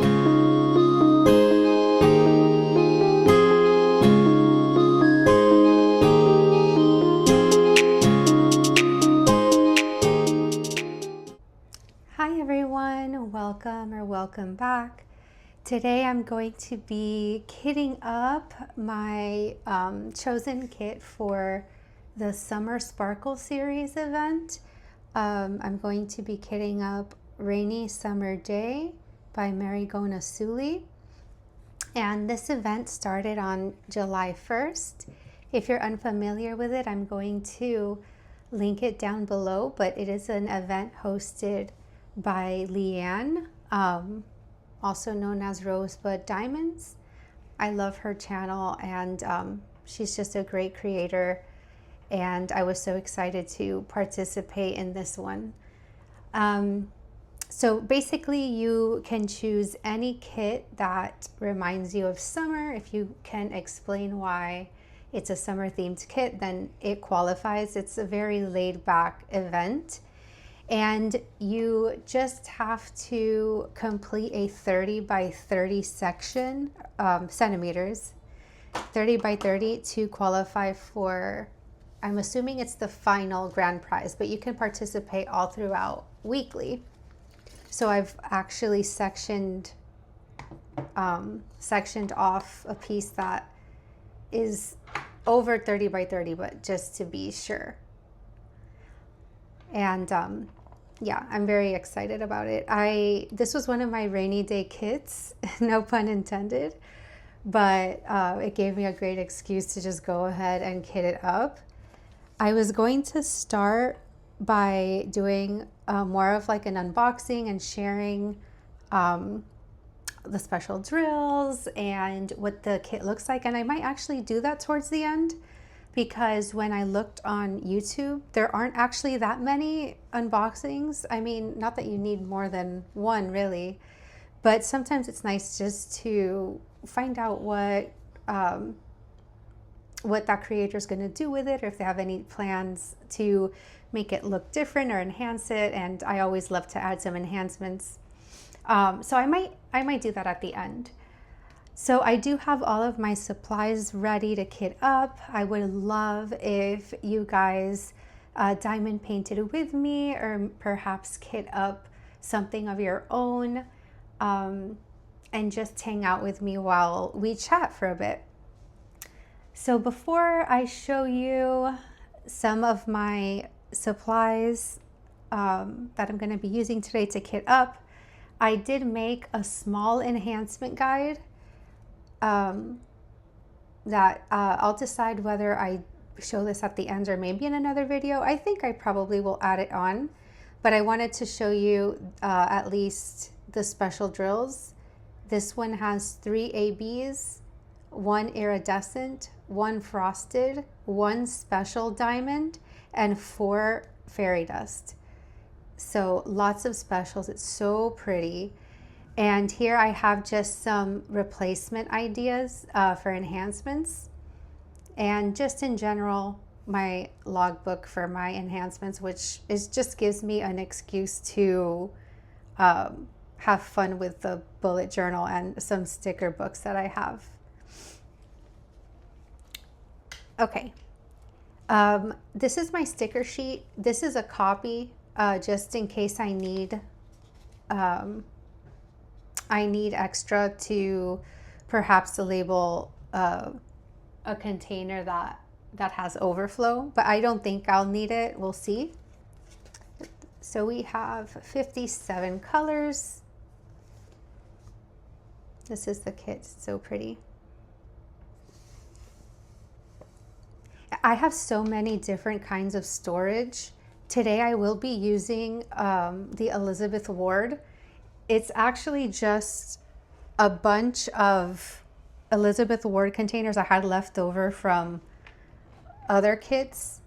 Hi everyone, welcome back. Today I'm going to be kitting up my chosen kit for the Summer Sparkle Series event. I'm going to be kitting up Rainy Summer Day by Marigona Suli. And this event started on July 1st. If you're unfamiliar with it, I'm going to link it down below, but it is an event hosted by Leanne, also known as Rosebud Diamonds. I love her channel, and she's just a great creator, and I was so excited to participate in this one. So basically you can choose any kit that reminds you of summer. If you can explain why it's a summer themed kit, then it qualifies. It's a very laid back event. And you just have to complete a 30 by 30 section, centimeters, 30 by 30 to qualify for, I'm assuming it's the final grand prize, but you can participate all throughout weekly. So I've actually sectioned off a piece that is over 30 by 30, but just to be sure. And yeah, I'm very excited about it. This was one of my rainy day kits, no pun intended, but it gave me a great excuse to just go ahead and kit it up. I was going to start by doing more of like an unboxing and sharing the special drills and what the kit looks like. And I might actually do that towards the end, because when I looked on YouTube, there aren't actually that many unboxings. I mean, not that you need more than one really, but sometimes it's nice just to find out what that creator is going to do with it, or if they have any plans to make it look different or enhance it. And I always love to add some enhancements. So I might do that at the end. So I do have all of my supplies ready to kit up. I would love if you guys diamond painted with me, or perhaps kit up something of your own, and just hang out with me while we chat for a bit. So before I show you some of my supplies that I'm going to be using today to kit up, I did make a small enhancement guide that I'll decide whether I show this at the end or maybe in another video. I think I probably will add it on, but I wanted to show you at least the special drills. This one has 3 ABs, 1 iridescent, 1 frosted, 1 special diamond, and 4 fairy dust. So lots of specials. It's so pretty. And here I have just some replacement ideas for enhancements, and just in general my logbook for my enhancements, which just gives me an excuse to have fun with the bullet journal and some sticker books that I have. Okay, this is my sticker sheet. This is a copy just in case I need extra to perhaps label a container that has overflow, but I don't think I'll need it. We'll see. So we have 57 colors. This is the kit. It's so pretty. I have so many different kinds of storage. Today I will be using the Elizabeth Ward. It's actually just a bunch of Elizabeth Ward containers I had left over from other kits,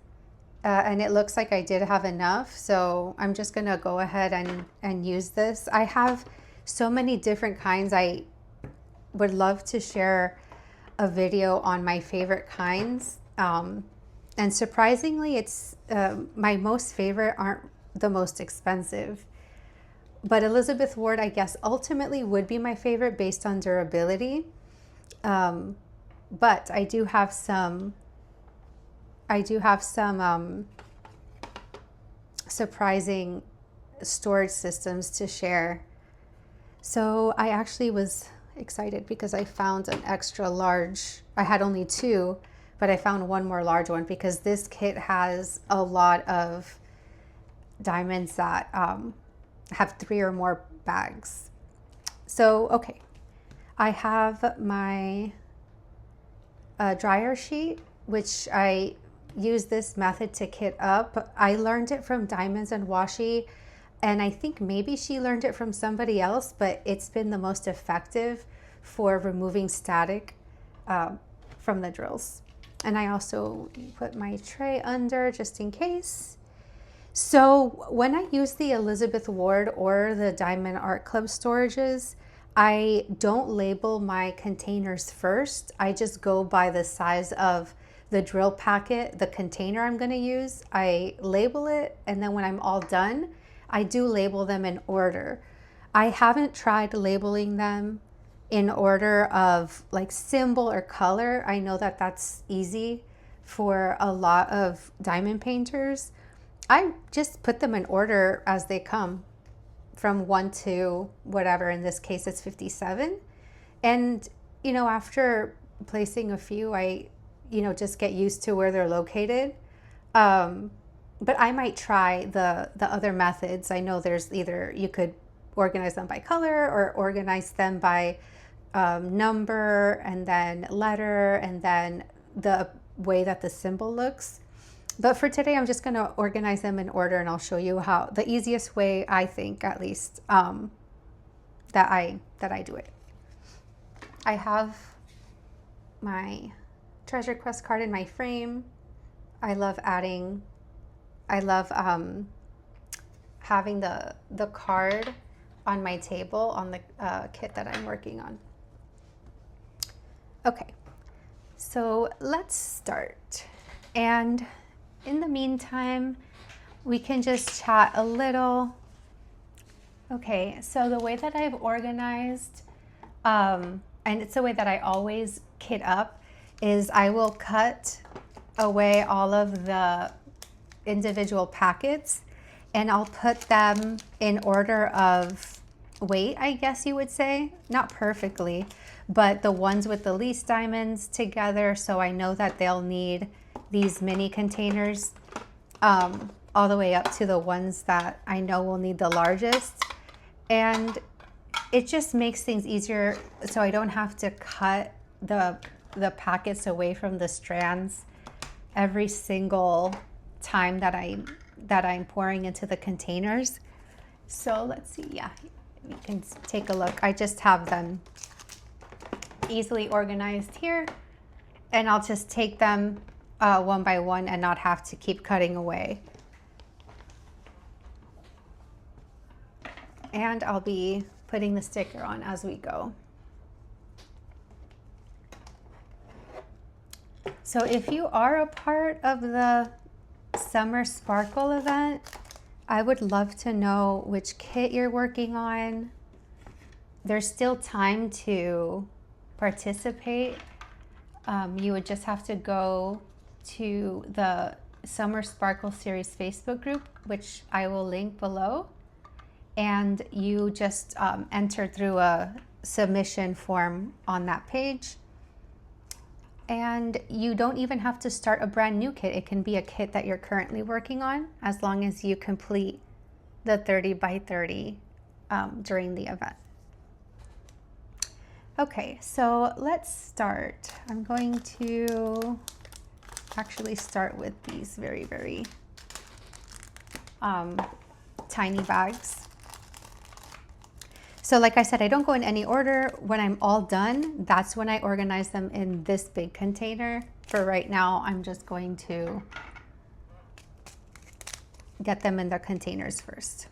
and it looks like I did have enough, so I'm just gonna go ahead and use this. I have so many different kinds. I would love to share a video on my favorite kinds, and surprisingly it's my most favorite aren't the most expensive. but Elizabeth Ward, I guess, ultimately would be my favorite based on durability. But I do have some surprising storage systems to share. So I actually was excited because I found an extra large. I had only two, but I found one more large one because this kit has a lot of diamonds that have 3 or more bags. So, okay, I have my dryer sheet, which I use this method to kit up. I learned it from Diamonds and Washi, and I think maybe she learned it from somebody else, but it's been the most effective for removing static from the drills. And I also put my tray under just in case. So when I use the Elizabeth Ward or the Diamond Art Club storages, I don't label my containers first. I just go by the size of the drill packet, the container I'm going to use. I label it, and then when I'm all done, I do label them in order. I haven't tried labeling them in order of like symbol or color. I know that that's easy for a lot of diamond painters. I just put them in order as they come, from 1 to whatever. In this case, it's 57. And, you know, after placing a few, I, just get used to where they're located. But I might try the other methods. I know there's either you could organize them by color or organize them by number and then letter and then the way that the symbol looks. But for today, I'm just going to organize them in order, and I'll show you how the easiest way, I think, at least, that I do it. I have my treasure quest card in my frame. I love having the card on my table on the kit that I'm working on. Okay, so let's start. And in the meantime, we can just chat a little. Okay, so the way that I've organized, and it's the way that I always kit up, is I will cut away all of the individual packets and I'll put them in order of weight, I guess you would say. Not perfectly, but the ones with the least diamonds together, so I know that they'll need these mini containers all the way up to the ones that I know will need the largest. And it just makes things easier so I don't have to cut the packets away from the strands every single time that I'm pouring into the containers. So let's see, yeah, you can take a look. I just have them easily organized here, and I'll just take them one by one and not have to keep cutting away. And I'll be putting the sticker on as we go. So if you are a part of the Summer Sparkle event, I would love to know which kit you're working on. There's still time to participate. You would just have to go to the Summer Sparkle Series Facebook group, which I will link below, and you just enter through a submission form on that page. And you don't even have to start a brand new kit. It can be a kit that you're currently working on, as long as you complete the 30 by 30 during the event. Okay, so let's start. I'm going to actually start with these very, very tiny bags. So like I said, I don't go in any order. When I'm all done, that's when I organize them in this big container. For right now, I'm just going to get them in their containers first.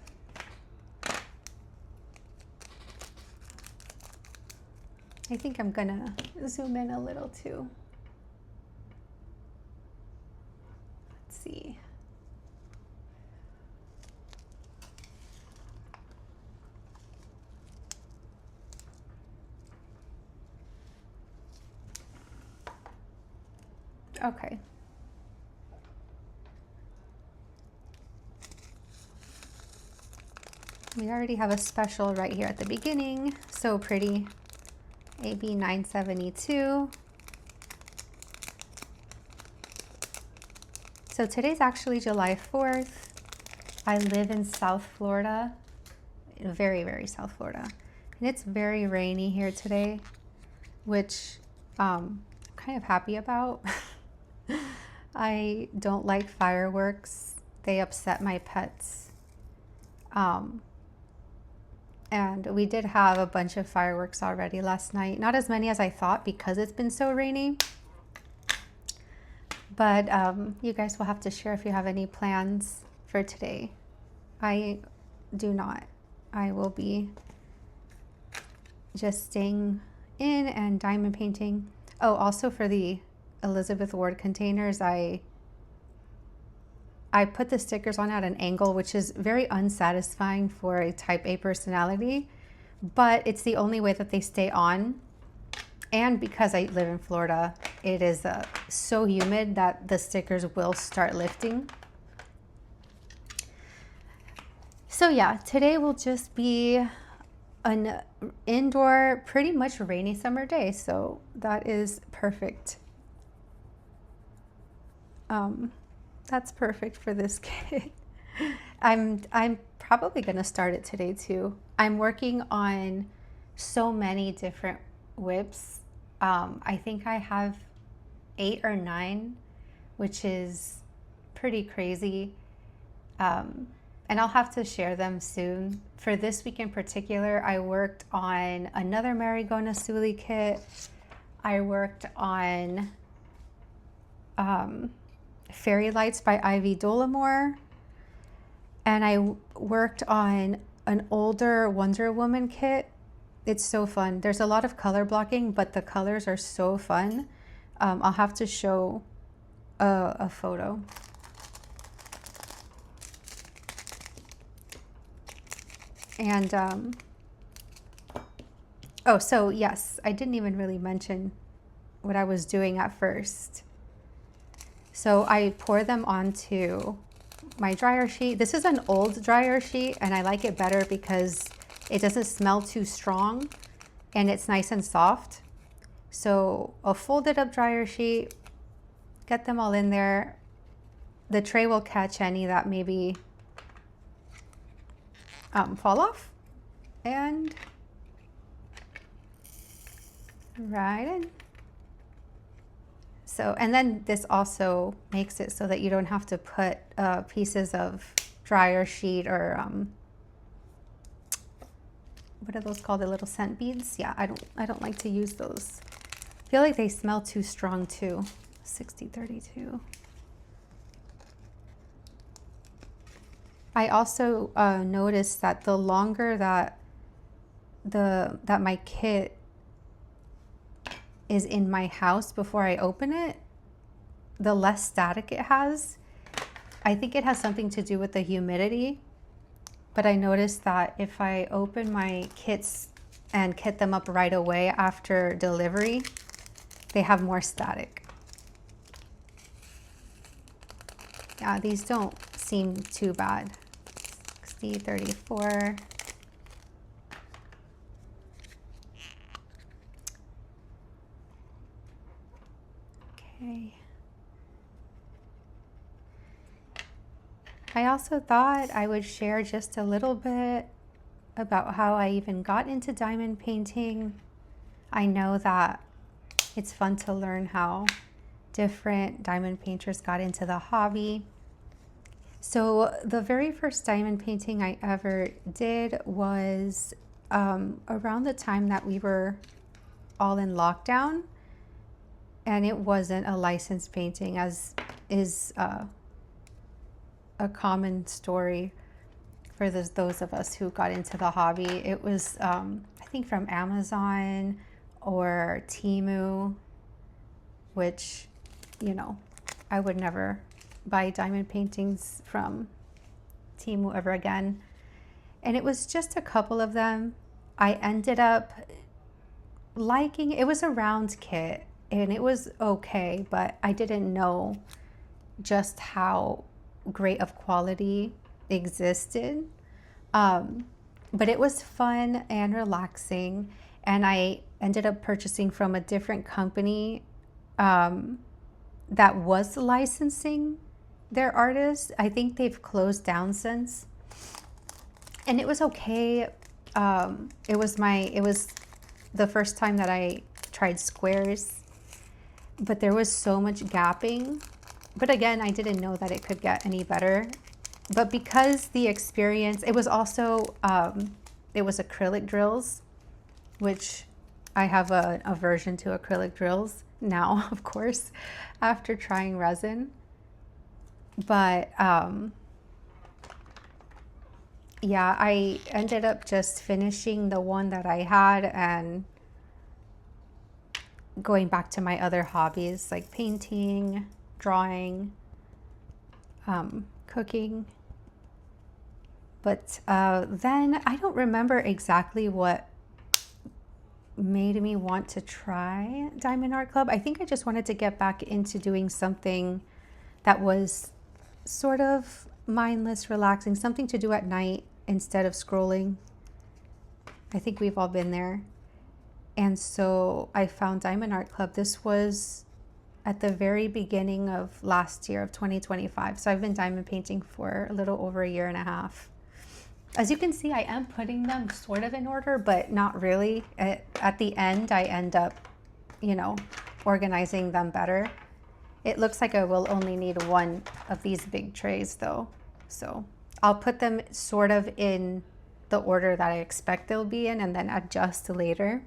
I think I'm gonna zoom in a little too. Let's see. Okay. We already have a special right here at the beginning. So pretty. AB 972. So today's actually July 4th. I live in South Florida, very, very South Florida. And it's very rainy here today, which I'm kind of happy about. I don't like fireworks. They upset my pets. And we did have a bunch of fireworks already last night. Not as many as I thought because it's been so rainy. But you guys will have to share if you have any plans for today. I do not. I will be just staying in and diamond painting. Oh, also for the Elizabeth Ward containers, I put the stickers on at an angle, which is very unsatisfying for a type A personality, but it's the only way that they stay on. And because I live in Florida, it is so humid that the stickers will start lifting. So yeah, today will just be an indoor, pretty much rainy summer day. So that is perfect. That's perfect for this kit. I'm probably gonna start it today too. I'm working on so many different whips. I think I have 8 or 9, which is pretty crazy. And I'll have to share them soon. For this week in particular, I worked on another Marigot Nasuli kit. I worked on Fairy Lights by Ivy Dollamore. And I worked on an older Wonder Woman kit. It's so fun. There's a lot of color blocking, but the colors are so fun. I'll have to show a photo. And, oh, so yes, I didn't even really mention what I was doing at first. So I pour them onto my dryer sheet. This is an old dryer sheet, and I like it better because it doesn't smell too strong and it's nice and soft. So a folded up dryer sheet, get them all in there. The tray will catch any that maybe fall off, and right in. So, and then this also makes it so that you don't have to put pieces of dryer sheet or what are those called? The little scent beads? Yeah, I don't like to use those. I feel like they smell too strong too. 6032. I also noticed that the longer that my kit is in my house before I open it, the less static it has. I think it has something to do with the humidity, but I noticed that if I open my kits and kit them up right away after delivery, they have more static. Yeah, these don't seem too bad. 6034. Okay. I also thought I would share just a little bit about how I even got into diamond painting. I know that it's fun to learn how different diamond painters got into the hobby. So the very first diamond painting I ever did was around the time that we were all in lockdown, and it wasn't a licensed painting, as is a common story for those of us who got into the hobby. It was I think from Amazon or Temu, which, you know, I would never buy diamond paintings from Temu ever again. And it was just a couple of them. I ended up liking, it was a round kit, and it was okay, but I didn't know just how great of quality existed. But it was fun and relaxing, and I ended up purchasing from a different company that was licensing their artists. I think they've closed down since, and it was okay. It was the first time that I tried squares, but there was so much gapping. But again, I didn't know that it could get any better. But because the experience, it was also, it was acrylic drills, which I have a aversion to acrylic drills now, of course, after trying resin. But yeah, I ended up just finishing the one that I had and going back to my other hobbies like painting, drawing, cooking. But then I don't remember exactly what made me want to try Diamond Art Club. I think I just wanted to get back into doing something that was sort of mindless, relaxing, something to do at night instead of scrolling. I think we've all been there. And so I found Diamond Art Club. This was at the very beginning of last year of 2025. So I've been diamond painting for a little over a year and a half. As you can see, I am putting them sort of in order, but not really. At the end, I end up, organizing them better. It looks like I will only need one of these big trays though. So I'll put them sort of in the order that I expect they'll be in and then adjust later.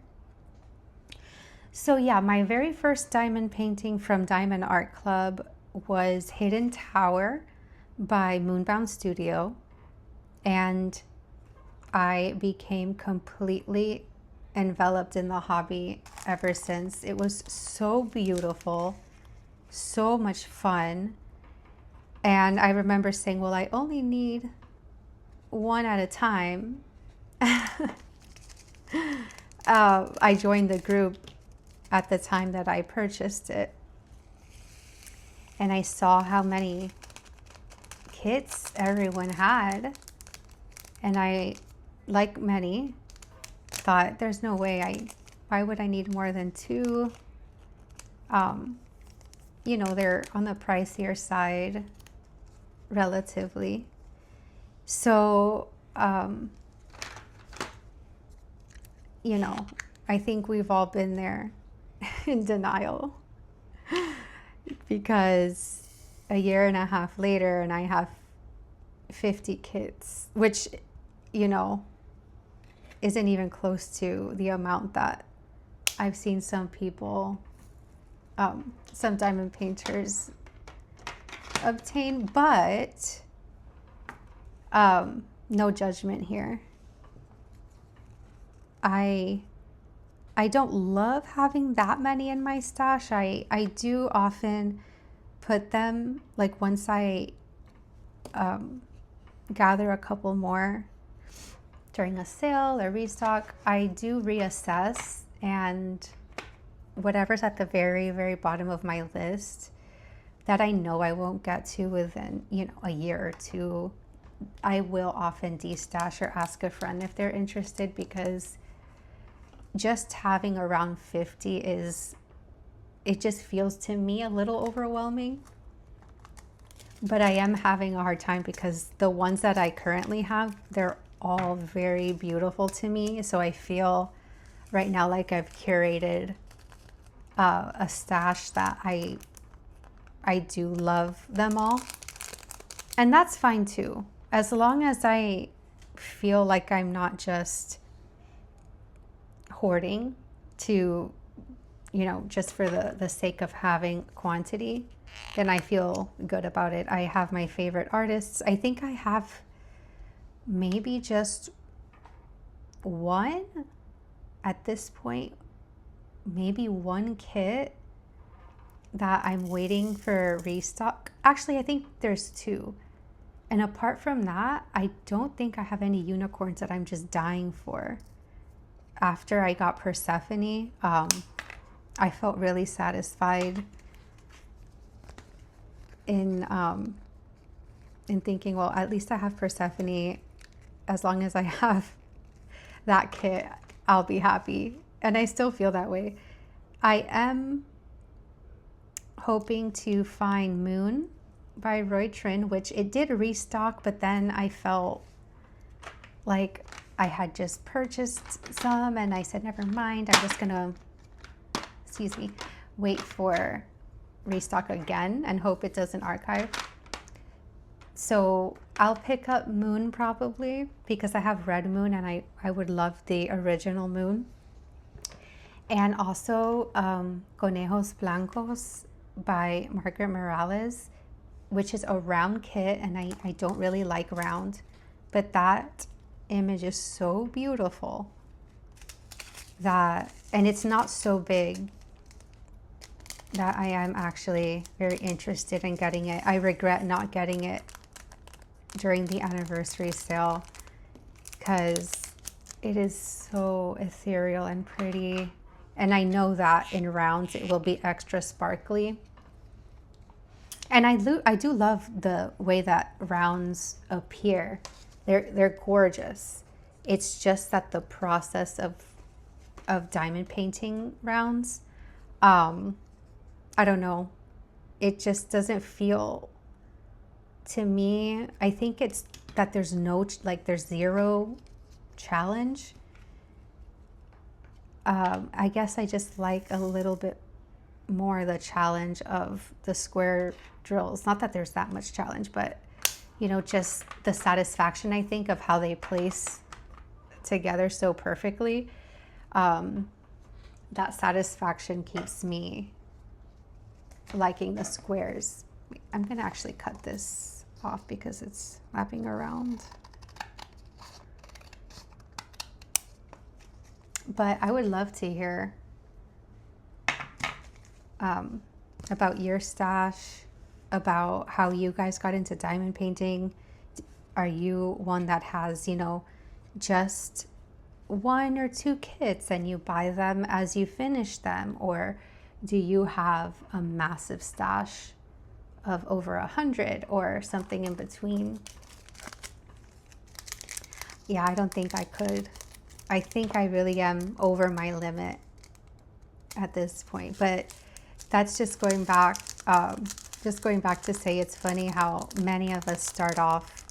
So yeah, my very first diamond painting from Diamond Art Club was Hidden Tower by Moonbound Studio. And I became completely enveloped in the hobby ever since. It was so beautiful, so much fun. And I remember saying, well, I only need one at a time. I joined the group at the time that I purchased it. And I saw how many kits everyone had. And I, like many, thought there's no way why would I need more than two? They're on the pricier side relatively. So, I think we've all been there in denial because a year and a half later and I have 50 kits, which isn't even close to the amount that I've seen some people, some diamond painters obtain, but no judgment here. I don't love having that many in my stash. I do often put them, like once I gather a couple more during a sale or restock, I do reassess, and whatever's at the very, very bottom of my list that I know I won't get to within, a year or two, I will often destash or ask a friend if they're interested, because just having around 50 it just feels to me a little overwhelming. But I am having a hard time because the ones that I currently have, they're all very beautiful to me. So I feel right now like I've curated a stash that I do love them all. And that's fine too. As long as I feel like I'm not just hoarding to, just for the sake of having quantity, then I feel good about it. I have my favorite artists. I think I have maybe just one at this point, maybe one kit that I'm waiting for restock. Actually, I think there's two. And apart from that, I don't think I have any unicorns that I'm just dying for. After I got Persephone, I felt really satisfied in thinking, well, at least I have Persephone. As long as I have that kit, I'll be happy. And I still feel that way. I am hoping to find Moon by Roy Trin, which it did restock, but then I felt like I had just purchased some and I said, never mind, I'm just gonna, excuse me, wait for restock again and hope it doesn't archive. So I'll pick up Moon probably because I have Red Moon and I would love the original Moon. And also Conejos Blancos by Margaret Morales, which is a round kit, and I don't really like round, but that image is so beautiful that, and it's not so big, that I am actually very interested in getting it. I regret not getting it during the anniversary sale because it is so ethereal and pretty. And I know that in rounds it will be extra sparkly. And I do love the way that rounds appear. They're gorgeous. It's just that the process of diamond painting rounds, I don't know. It just doesn't feel, to me, I think it's that there's there's zero challenge. I guess I just like a little bit more the challenge of the square drills. Not that there's that much challenge, but you know, just the satisfaction, I think, of how they place together so perfectly. That satisfaction keeps me liking the squares. I'm gonna actually cut this off because it's wrapping around. But I would love to hear about your stash, about how you guys got into diamond painting. Are you one that has, you know, just 1 or 2 kits and you buy them as you finish them? Or do you have a massive stash of over 100 or something in between? Yeah, I don't think I could. I think I really am over my limit at this point, but that's just going back to say it's funny how many of us start off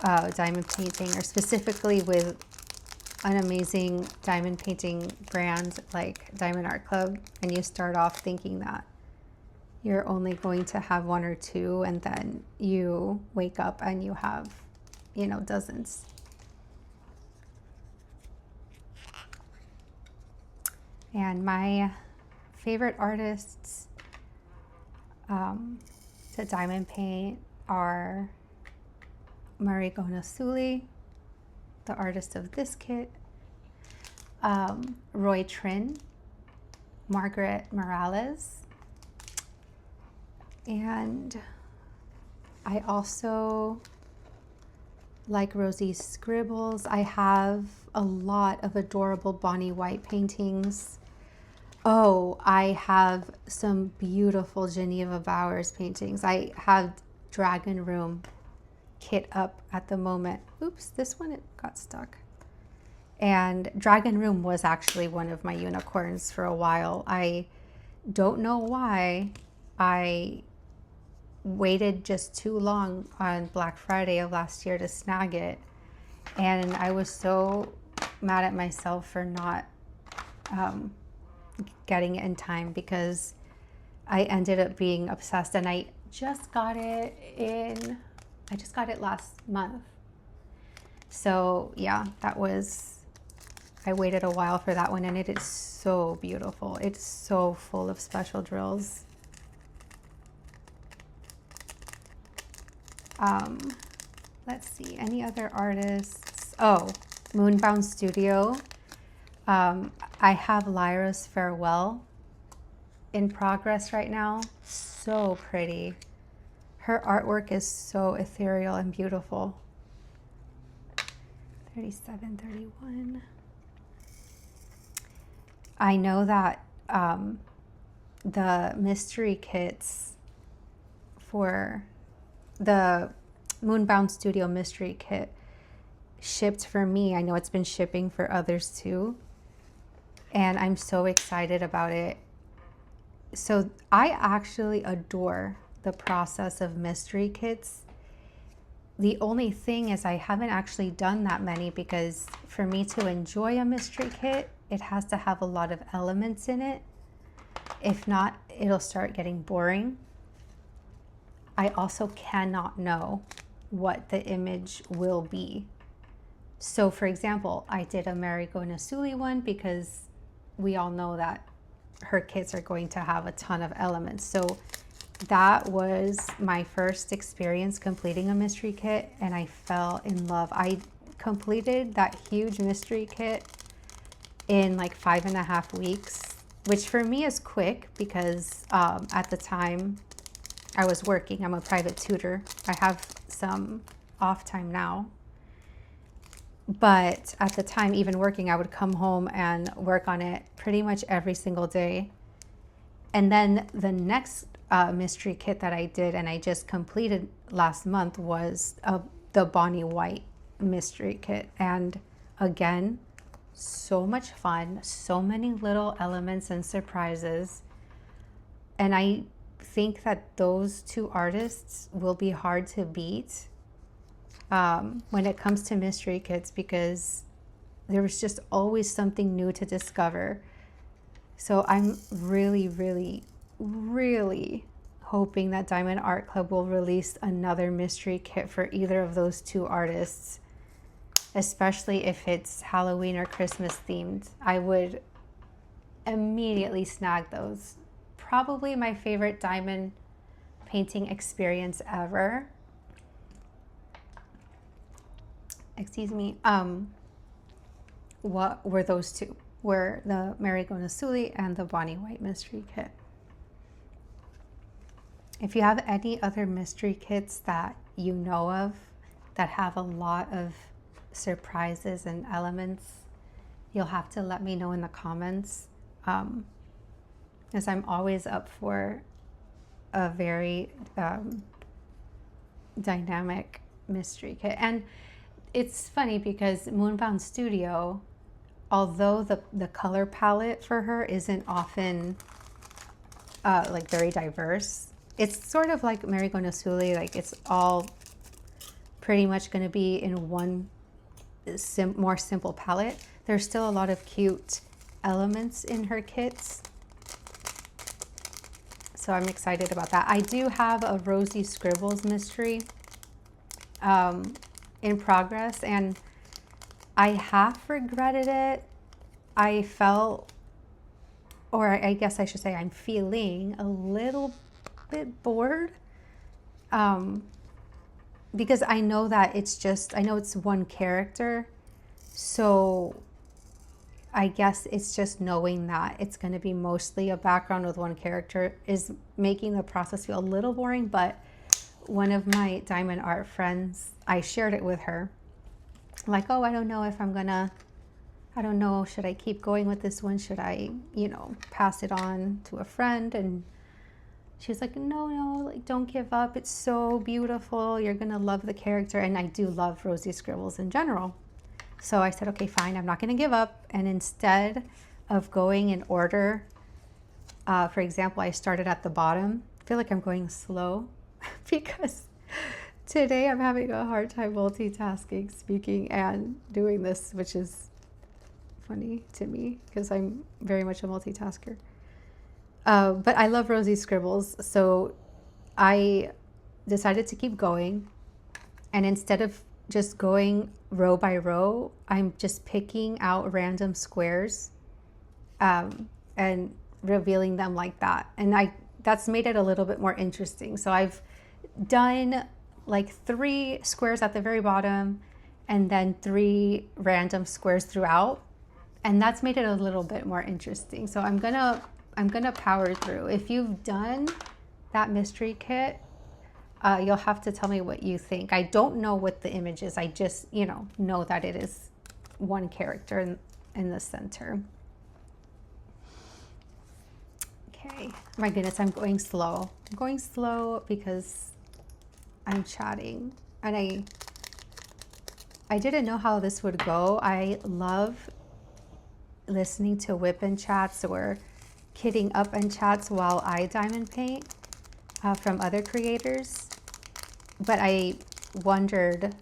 diamond painting, or specifically with an amazing diamond painting brand like Diamond Art Club, and you start off thinking that you're only going to have 1 or 2, and then you wake up and you have, you know, dozens. And my favorite artists to diamond paint are Murray Gonasuli, the artist of this kit, Roy Trin, Margaret Morales, and I also like Rosie Scribbles. I have a lot of adorable Bonnie White paintings. Oh, I have some beautiful Geneva Bowers paintings. I have Dragon Room kit up at the moment. Oops, this one, it got stuck. And Dragon Room was actually one of my unicorns for a while. I don't know why I waited just too long on Black Friday of last year to snag it. And I was so mad at myself for not getting it in time, because I ended up being obsessed, and I just got it last month. So yeah, I waited a while for that one, and it is so beautiful. It's so full of special drills. Let's see, any other artists? Oh, Moonbound Studio. I have Lyra's Farewell in progress right now. So pretty. Her artwork is so ethereal and beautiful. 37, 31. I know that the mystery kits for the Moonbound Studio mystery kit shipped for me. I know it's been shipping for others too, and I'm so excited about it. So I actually adore the process of mystery kits. The only thing is I haven't actually done that many, because for me to enjoy a mystery kit, it has to have a lot of elements in it. If not, it'll start getting boring. I also cannot know what the image will be. So for example, I did a Mariko Nasuli one because we all know that her kits are going to have a ton of elements. So that was my first experience completing a mystery kit, and I fell in love. I completed that huge mystery kit in like 5.5 weeks, which for me is quick because at the time I was working. I'm a private tutor. I have some off time now. But at the time, even working, I would come home and work on it pretty much every single day. And then the next mystery kit that I did and I just completed last month was the Bonnie White mystery kit. And again, so much fun, so many little elements and surprises. And I think that those two artists will be hard to beat when it comes to mystery kits, because there was just always something new to discover. So I'm really, really, really hoping that Diamond Art Club will release another mystery kit for either of those two artists, especially if it's Halloween or Christmas themed. I would immediately snag those. Probably my favorite diamond painting experience ever. Excuse me. What were those two? Were the Mariko Nasuli and the Bonnie White mystery kit. If you have any other mystery kits that you know of that have a lot of surprises and elements, you'll have to let me know in the comments, as I'm always up for a very dynamic mystery kit. And it's funny because Moonbound Studio, although the color palette for her isn't often like very diverse, it's sort of like Mariko Nasuli, like it's all pretty much going to be in one more simple palette. There's still a lot of cute elements in her kits, so I'm excited about that. I do have a Rosie Scribbles mystery in progress, and I half regretted it. I felt, or I guess I should say I'm feeling a little bit bored, because I know that I know it's one character, so I guess it's just knowing that it's going to be mostly a background with one character is making the process feel a little boring. But one of my diamond art friends, I shared it with her, like, oh, I don't know if I'm gonna, I don't know, should I keep going with this one? Should I, pass it on to a friend? And she's like, no, like, don't give up. It's so beautiful. You're gonna love the character. And I do love Rosie Scribbles in general. So I said, okay, fine, I'm not gonna give up. And instead of going in order, for example, I started at the bottom. I feel like I'm going slow because today I'm having a hard time multitasking, speaking and doing this, which is funny to me because I'm very much a multitasker. But I love Rosie Scribbles, so I decided to keep going. And instead of just going row by row, I'm just picking out random squares and revealing them like that. And that's made it a little bit more interesting. So I've done like 3 squares at the very bottom and then 3 random squares throughout. And that's made it a little bit more interesting. So I'm gonna power through. If you've done that mystery kit, you'll have to tell me what you think. I don't know what the image is. I just, know that it is one character in the center. My goodness, I'm going slow. I'm going slow because I'm chatting, and I didn't know how this would go. I love listening to whip and chats or kitting up and chats while I diamond paint from other creators, but I wondered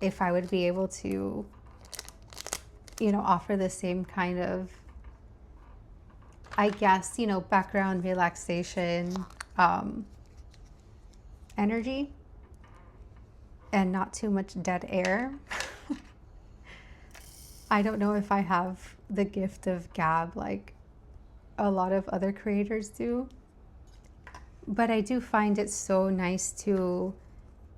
if I would be able to, you know, offer the same kind of, I guess, you know, background relaxation energy and not too much dead air. I don't know if I have the gift of gab like a lot of other creators do, but I do find it so nice to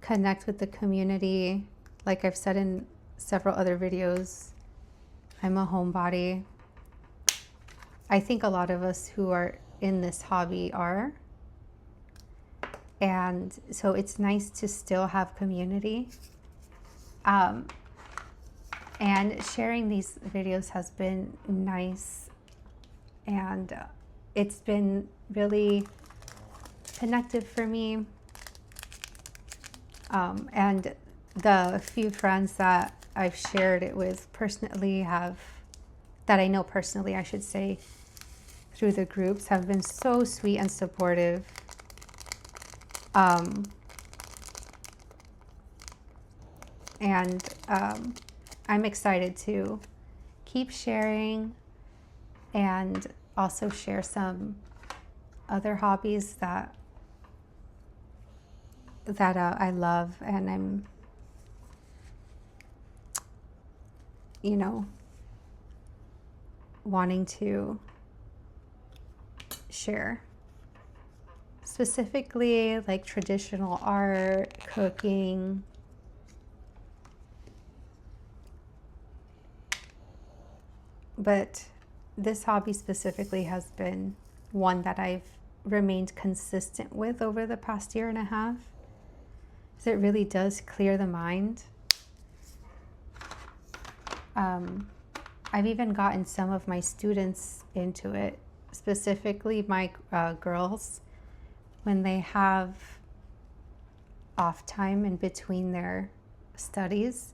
connect with the community. Like I've said in several other videos, I'm a homebody. I think a lot of us who are in this hobby are. And so it's nice to still have community. And sharing these videos has been nice, and it's been really connective for me. And the few friends that I've shared it with personally that I know personally, I should say, through the groups, have been so sweet and supportive. I'm excited to keep sharing and also share some other hobbies that I love, and I'm, you know, wanting to share. Specifically like traditional art, cooking, but this hobby specifically has been one that I've remained consistent with over the past year and a half. So it really does clear the mind. I've even gotten some of my students into it, specifically my girls, when they have off time in between their studies,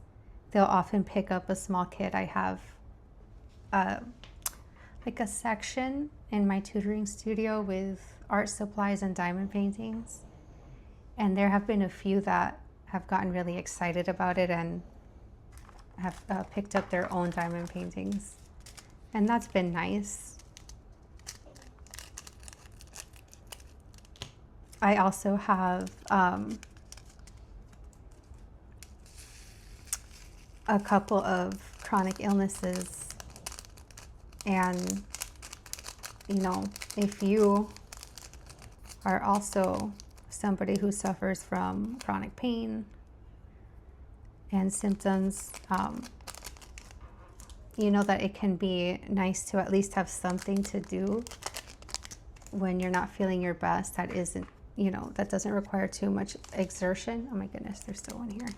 they'll often pick up a small kit. I have like a section in my tutoring studio with art supplies and diamond paintings, and there have been a few that have gotten really excited about it and have picked up their own diamond paintings, and that's been nice. I also have a couple of chronic illnesses, and you know, if you are also somebody who suffers from chronic pain and symptoms, you know that it can be nice to at least have something to do when you're not feeling your best that isn't, you know, that doesn't require too much exertion. Oh my goodness, there's still one here.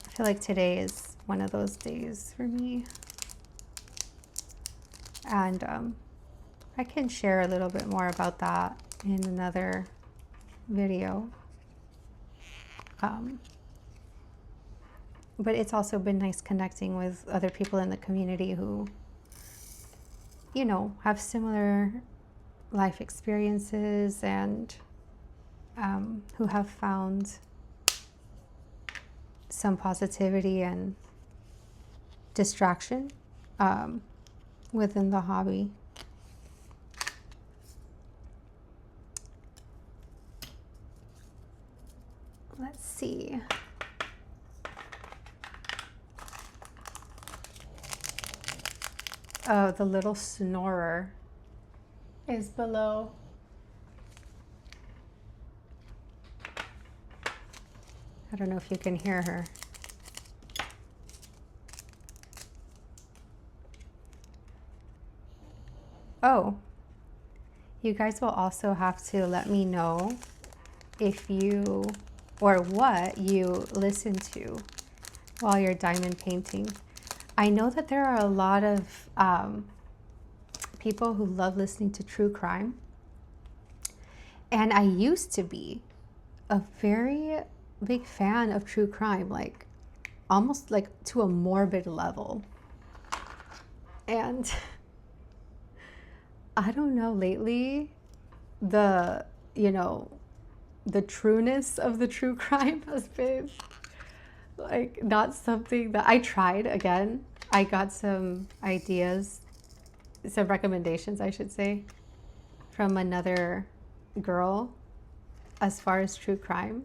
I feel like today is one of those days for me. And I can share a little bit more about that in another video. But it's also been nice connecting with other people in the community who, you know, have similar life experiences and who have found some positivity and distraction within the hobby. Let's see. Oh, the little snorer is below. I don't know if you can hear her. Oh, you guys will also have to let me know if you or what you listen to while you're diamond painting. I know that there are a lot of people who love listening to true crime. And I used to be a very big fan of true crime, like almost like to a morbid level. And I don't know, lately, the trueness of the true crime has been like not something that I tried. Again, I got some ideas, some recommendations, I should say, from another girl as far as true crime.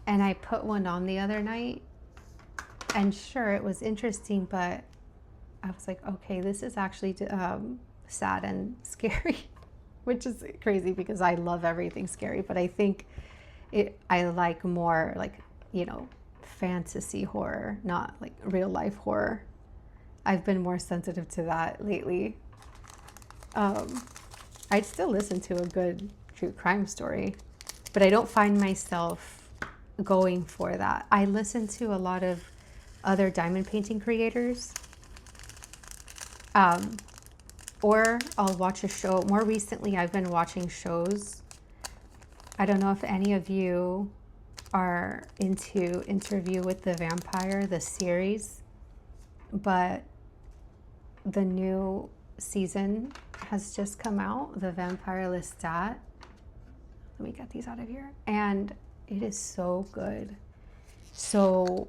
And I put one on the other night, and sure, it was interesting, but I was like, okay, this is actually sad and scary, which is crazy because I love everything scary, but I think I like more like, fantasy horror, not like real life horror. I've been more sensitive to that lately. I'd still listen to a good true crime story, but I don't find myself going for that. I listen to a lot of other diamond painting creators, or I'll watch a show. More recently, I've been watching shows. I don't know if any of you are into Interview with the Vampire, the series, but the new season has just come out, The Vampire Lestat. Let me get these out of here. And it is so good. So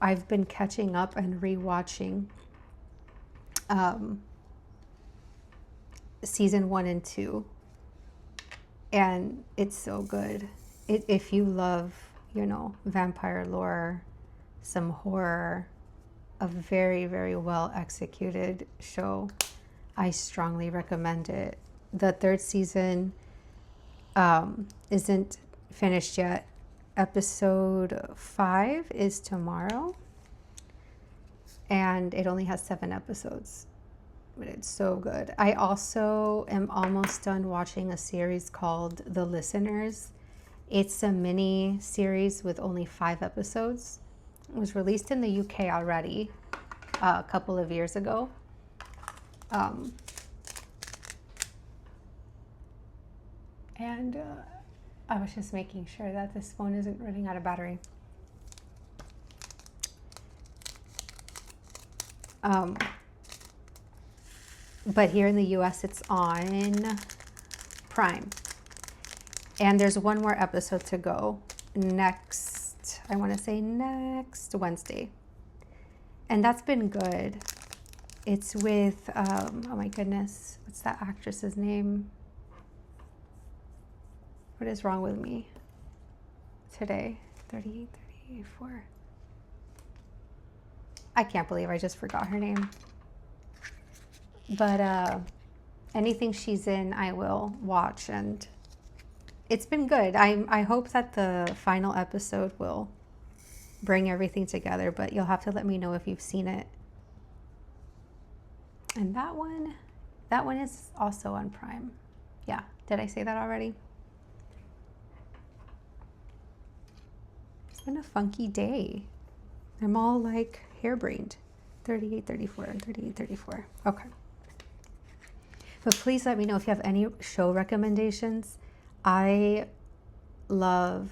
I've been catching up and rewatching season 1 and 2, and it's so good. If you love, vampire lore, some horror, a very, very well executed show, I strongly recommend it. The 3rd season isn't finished yet. Episode 5 is tomorrow, and it only has 7 episodes, but it's so good. I also am almost done watching a series called The Listeners. It's a mini series with only 5 episodes. It was released in the UK already a couple of years ago. And I was just making sure that this phone isn't running out of battery. But here in the US, it's on Prime. And there's one more episode to go next Wednesday. And that's been good. It's with, oh my goodness, what's that actress's name? What is wrong with me today? 38, 34. I can't believe I just forgot her name. But anything she's in, I will watch, and it's been good. I hope that the final episode will bring everything together, but you'll have to let me know if you've seen it. And that one is also on Prime. Yeah, did I say that already? It's been a funky day. I'm all like harebrained. 38, 34, 38, 34. Okay. But please let me know if you have any show recommendations. I love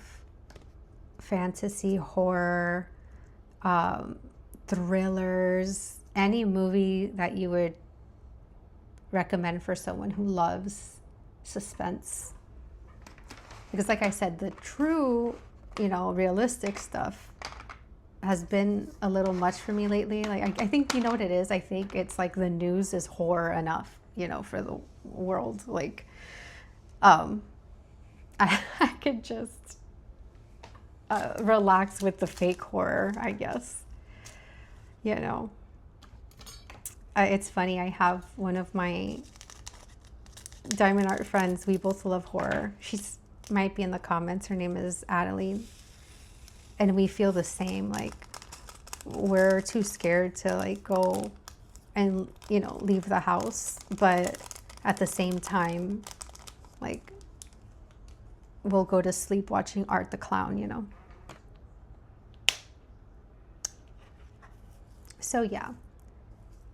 fantasy, horror, thrillers, any movie that you would recommend for someone who loves suspense. Because like I said, the true, realistic stuff has been a little much for me lately. Like I think, you know what it is? I think it's like the news is horror enough, for the world. Like, I could just relax with the fake horror, I guess. It's funny. I have one of my diamond art friends. We both love horror. She's might be in the comments. Her name is Adeline. And we feel the same. Like, we're too scared to like go and, leave the house. But at the same time, like, we'll go to sleep watching Art the Clown, So yeah,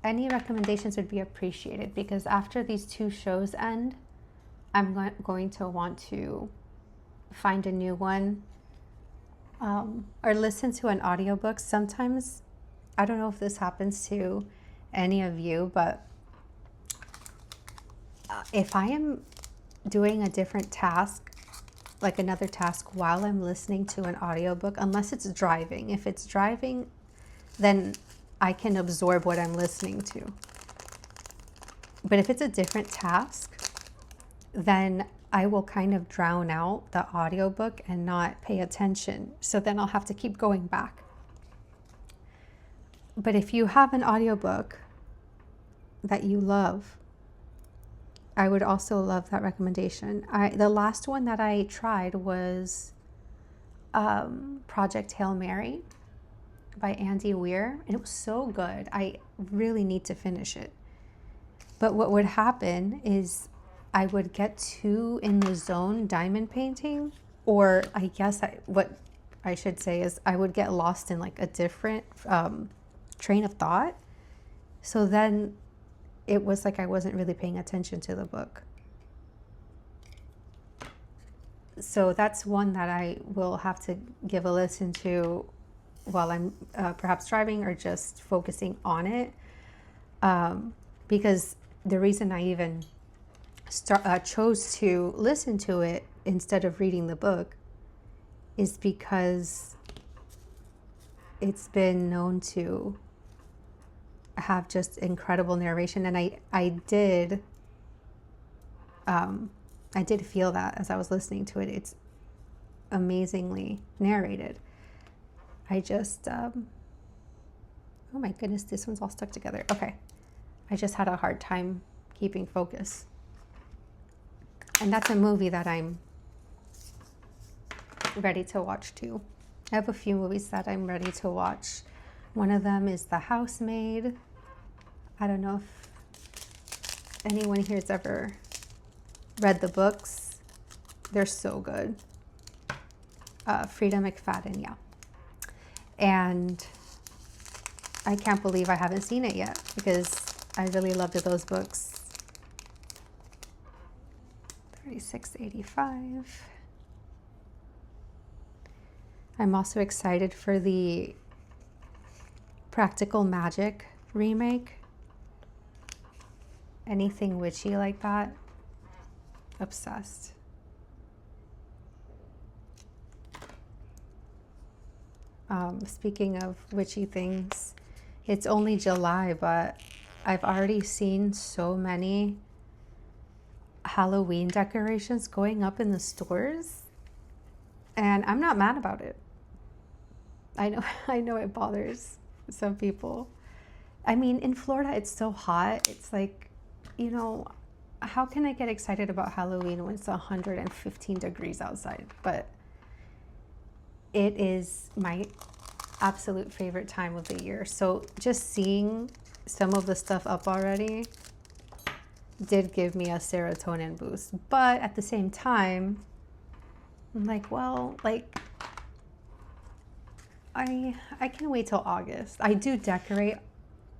any recommendations would be appreciated, because after these 2 shows end, I'm going to want to find a new one, or listen to an audiobook. Sometimes, I don't know if this happens to any of you, but if I am doing a different task, like another task while I'm listening to an audiobook, unless it's driving. If it's driving, then I can absorb what I'm listening to. But if it's a different task, then I will kind of drown out the audiobook and not pay attention. So then I'll have to keep going back. But if you have an audiobook that you love, I would also love that recommendation. The last one that I tried was Project Hail Mary by Andy Weir, and it was so good. I really need to finish it. But what would happen is I would get too in the zone diamond painting, or I guess what I should say is I would get lost in like a different train of thought. So then it was like I wasn't really paying attention to the book. So that's one that I will have to give a listen to while I'm perhaps driving or just focusing on it. Because the reason I even chose to listen to it instead of reading the book is because it's been known to have just incredible narration, and I did feel that as I was listening to it. It's amazingly narrated. I just oh my goodness, this one's all stuck together. Okay, I just had a hard time keeping focus. And that's a movie that I'm ready to watch too. I have a few movies that I'm ready to watch. One of them is The Housemaid. I don't know if anyone here has ever read the books. They're so good. Frida McFadden, yeah. And I can't believe I haven't seen it yet, because I really loved those books. $36.85. I'm also excited for the Practical Magic remake. Anything witchy like that, obsessed. Speaking of witchy things, it's only July, but I've already seen so many Halloween decorations going up in the stores, and I'm not mad about it. I know it bothers some people. I mean, in Florida, it's so hot. It's like, you know, how can I get excited about Halloween when it's 115 degrees outside? But it is my absolute favorite time of the year. So just seeing some of the stuff up already did give me a serotonin boost. But at the same time, I'm like, well, like, I can wait till August. I do decorate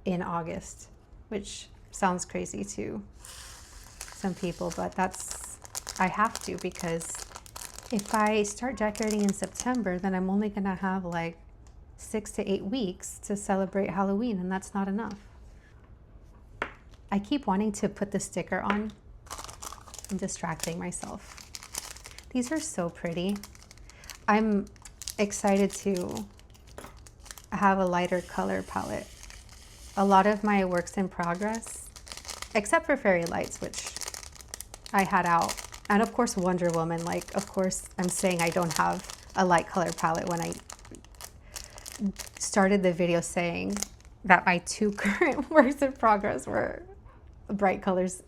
in August, which sounds crazy to some people, but I have to, because if I start decorating in September, then I'm only gonna have like 6 to 8 weeks to celebrate Halloween, and that's not enough. I keep wanting to put the sticker on. I'm distracting myself. These are so pretty. I'm excited to have a lighter color palette. A lot of my works in progress, except for Fairy Lights, which I had out, and of course Wonder Woman, like, of course I'm saying I don't have a light color palette when I started the video saying that my 2 current works in progress were bright colors.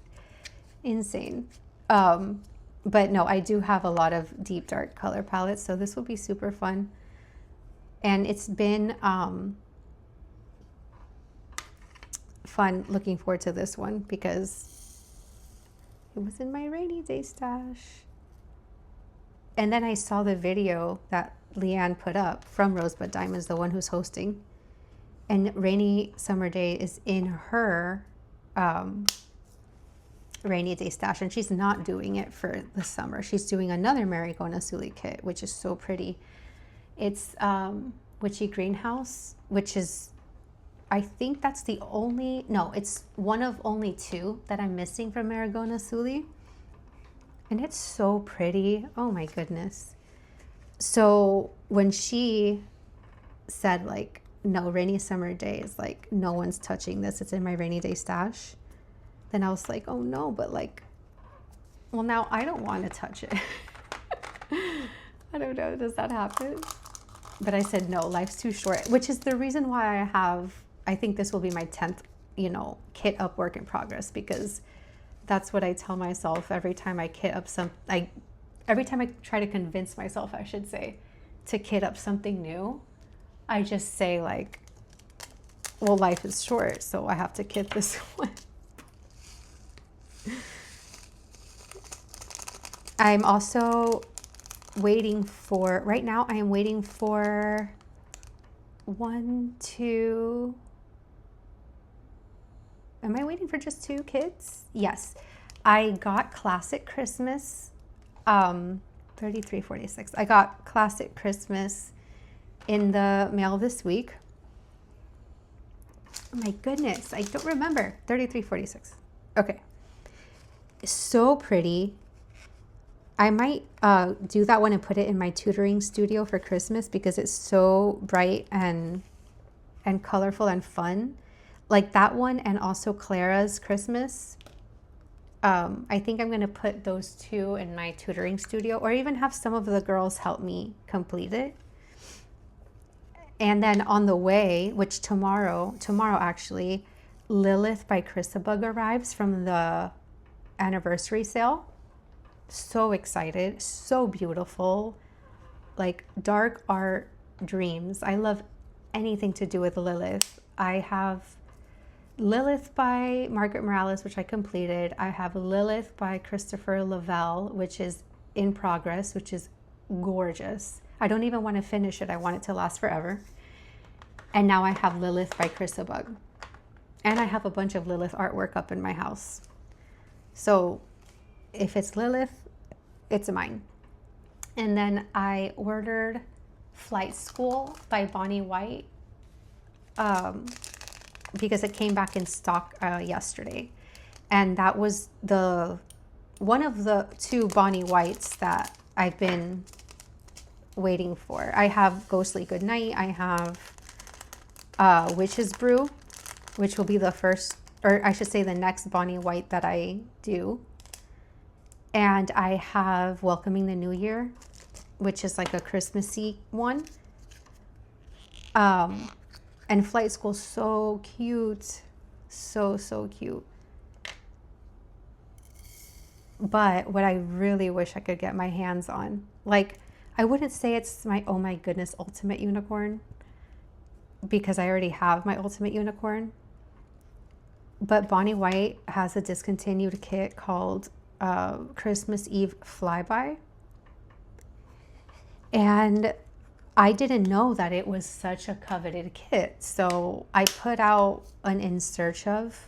Insane. But no, I do have a lot of deep dark color palettes, so this will be super fun. And it's been fun looking forward to this one, because it was in my rainy day stash. And then I saw the video that Leanne put up from Rosebud Diamonds, the one who's hosting, and Rainy Summer Day is in her rainy day stash, and she's not doing it for the summer. She's doing another Marigona Suli kit, which is so pretty. It's Witchy Greenhouse, which is, I think that's the only, no, it's one of only two that I'm missing from Marigona Suli. And it's so pretty. Oh my goodness. So when she said like, no, Rainy Summer Day is like, no one's touching this, it's in my rainy day stash, then I was like, oh no, but like, well, now I don't want to touch it. I don't know, does that happen? But I said, no, life's too short, which is the reason why I think this will be my 10th, kit up work in progress, because that's what I tell myself every time I kit up every time I try to convince myself, I should say, to kit up something new, I just say like, well, life is short, so I have to kit this one. I'm also waiting for, right now I am waiting for am I waiting for just 2 kids? Yes. I got Classic Christmas, 3346. I got Classic Christmas in the mail this week. Oh my goodness, I don't remember. 3346. Okay. So pretty. I might do that one and put it in my tutoring studio for Christmas because it's so bright and colorful and fun. Like that one, and also Clara's Christmas. I think I'm going to put those 2 in my tutoring studio, or even have some of the girls help me complete it. And then on the way, which tomorrow actually, Lilith by Chrisabug arrives from the anniversary sale. So excited, so beautiful, like dark art dreams. I love anything to do with Lilith. I have Lilith by Margaret Morales, which I completed. I have Lilith by Christopher Lavelle, which is in progress, which is gorgeous. I don't even want to finish it. I want it to last forever. And now I have Lilith by Chrisabug. And I have a bunch of Lilith artwork up in my house. So if it's Lilith, it's mine. And then I ordered Flight School by Bonnie White because it came back in stock yesterday. And that was one of the 2 Bonnie Whites that I've been waiting for. I have Ghostly Goodnight. I have Witch's Brew, which will be the first, or I should say the next Bonnie White that I do. And I have Welcoming the New Year, which is like a Christmassy one. And Flight School, so cute. So, so cute. But what I really wish I could get my hands on, like, I wouldn't say it's my, oh my goodness, ultimate unicorn, because I already have my ultimate unicorn. But Bonnie White has a discontinued kit called Christmas Eve Flyby. And I didn't know that it was such a coveted kit. So I put out an In Search Of,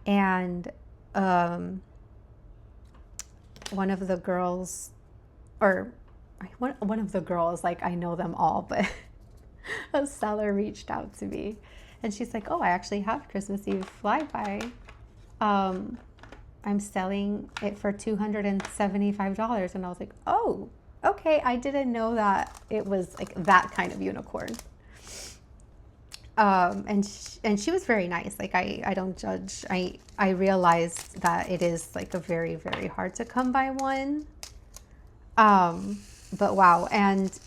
and one of the girls, like, I know them all, but a seller reached out to me and she's like, oh, I actually have Christmas Eve Flyby. I'm selling it for $275. And I was like, oh, okay. I didn't know that it was like that kind of unicorn. And she was very nice. Like, I don't judge. I realized that it is like a very, very hard to come by one. But wow. And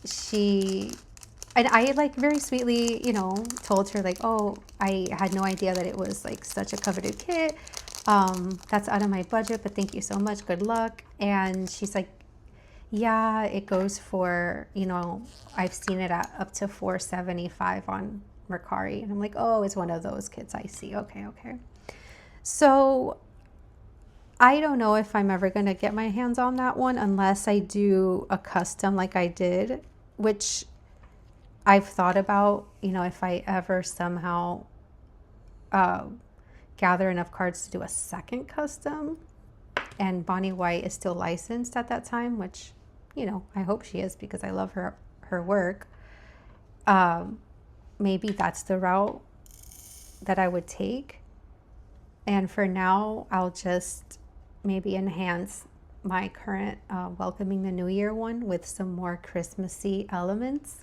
I like very sweetly, told her like, oh, I had no idea that it was like such a coveted kit. That's out of my budget, but thank you so much. Good luck. And she's like, yeah, it goes for, I've seen it at up to $475 on Mercari. And I'm like, oh, it's one of those kits I see. Okay. So I don't know if I'm ever going to get my hands on that one unless I do a custom like I did, which I've thought about, if I ever somehow gather enough cards to do a second custom, and Bonnie White is still licensed at that time, which, I hope she is because I love her work. Maybe that's the route that I would take. And for now, I'll just maybe enhance my current Welcoming the New Year one with some more Christmassy elements.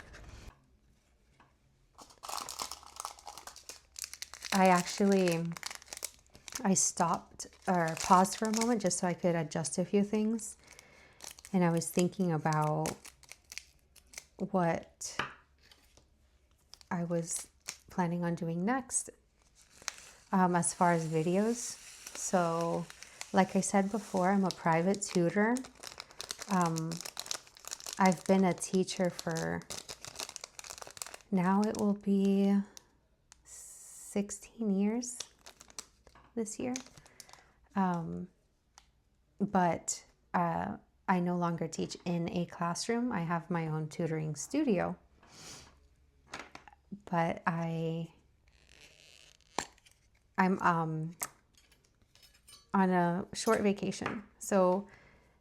I stopped or paused for a moment just so I could adjust a few things. And I was thinking about what I was planning on doing next as far as videos. So, like I said before, I'm a private tutor. I've been a teacher for, now it will be 16 years this year. But I no longer teach in a classroom. I have my own tutoring studio. But I'm on a short vacation. So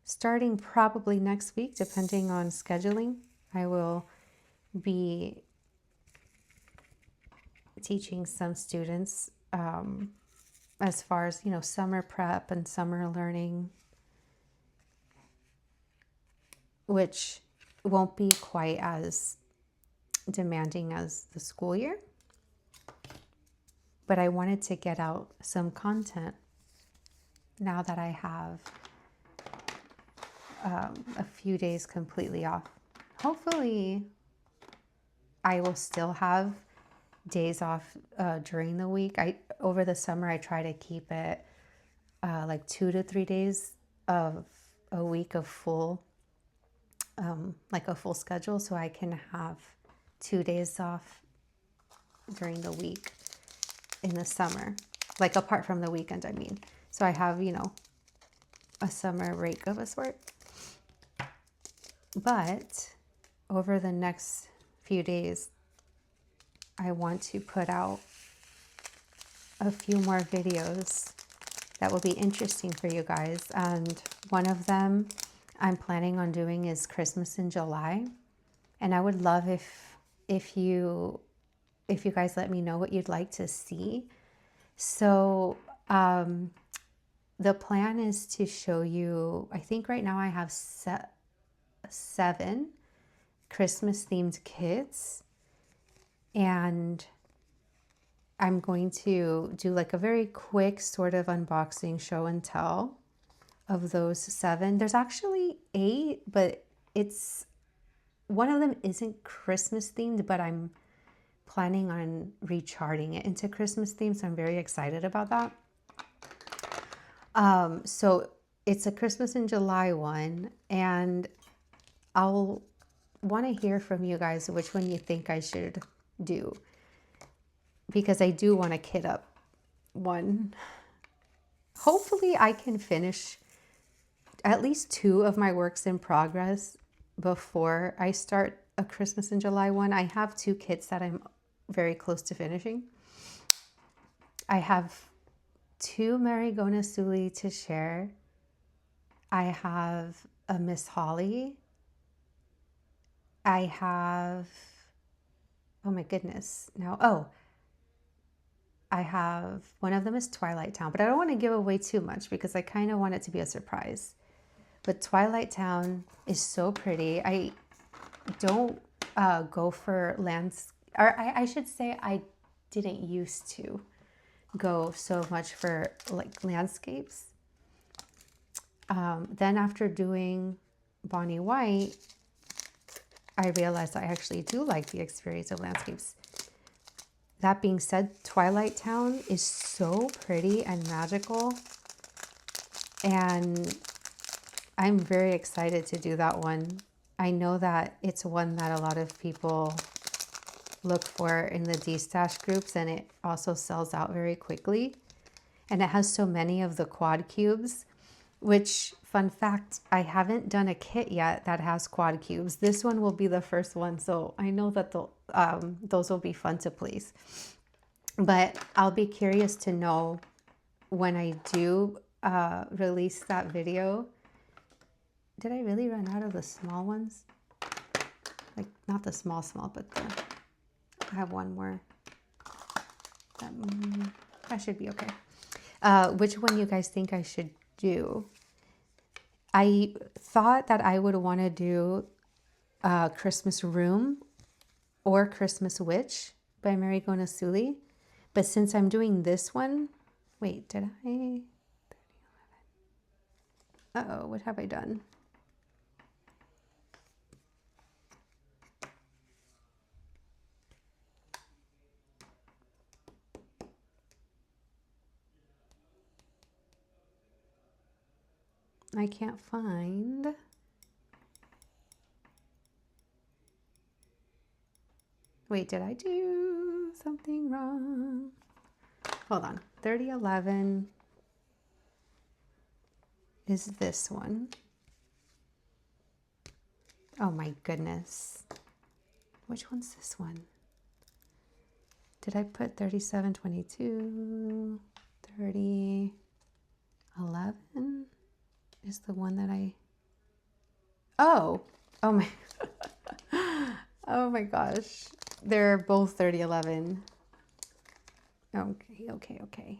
starting probably next week, depending on scheduling, I will be teaching some students as far as, summer prep and summer learning, which won't be quite as demanding as the school year. But I wanted to get out some content now that I have a few days completely off. Hopefully, I will still have days off during the week. Over the summer, I try to keep it like 2 to 3 days of a week of full, like a full schedule, so I can have 2 days off during the week in the summer, like apart from the weekend, I mean. So I have, a summer break of a sort. But over the next few days, I want to put out a few more videos that will be interesting for you guys. And one of them I'm planning on doing is Christmas in July. And I would love if you guys let me know what you'd like to see. So the plan is to show you, I think right now I have 7 Christmas themed kits, and I'm going to do like a very quick sort of unboxing show and tell of those 7. There's actually 8, but one of them isn't Christmas themed, but I'm planning on recharting it into Christmas theme, so I'm very excited about that. So it's a Christmas in July one, and I'll want to hear from you guys which one you think I should do, because I do want to kit up one. Hopefully I can finish at least 2 of my works in progress before I start a Christmas in July one. I have 2 kits that I'm very close to finishing. I have 2 Marigona Suli to share. I have a Miss Holly. I have, oh my goodness, I have, one of them is Twilight Town, but I don't want to give away too much because I kind of want it to be a surprise. But Twilight Town is so pretty. I don't go for or I should say I didn't used to go so much for like landscapes. Then after doing Bonnie White, I realized I actually do like the experience of landscapes. That being said, Twilight Town is so pretty and magical, and I'm very excited to do that one. I know that it's one that a lot of people look for in the D-Stash groups, and it also sells out very quickly. And it has so many of the quad cubes, which fun fact, I haven't done a kit yet that has quad cubes. This one will be the first one, so I know that those will be fun to place. But I'll be curious to know when I do release that video. Did I really run out of the small ones? Like, not the small, but I have one more. That should be okay. Which one you guys think I should do? I thought that I would want to do Christmas Room or Christmas Witch by Marigona Suli. But since I'm doing this one, wait, did I? Uh-oh, what have I done? I can't find. Wait, did I do something wrong? Hold on. 3011 is this one. Oh my goodness. Which one's this one? Did I put 3722? 3011 is the one that I... Oh my... Oh my gosh. They're both 3011. Okay.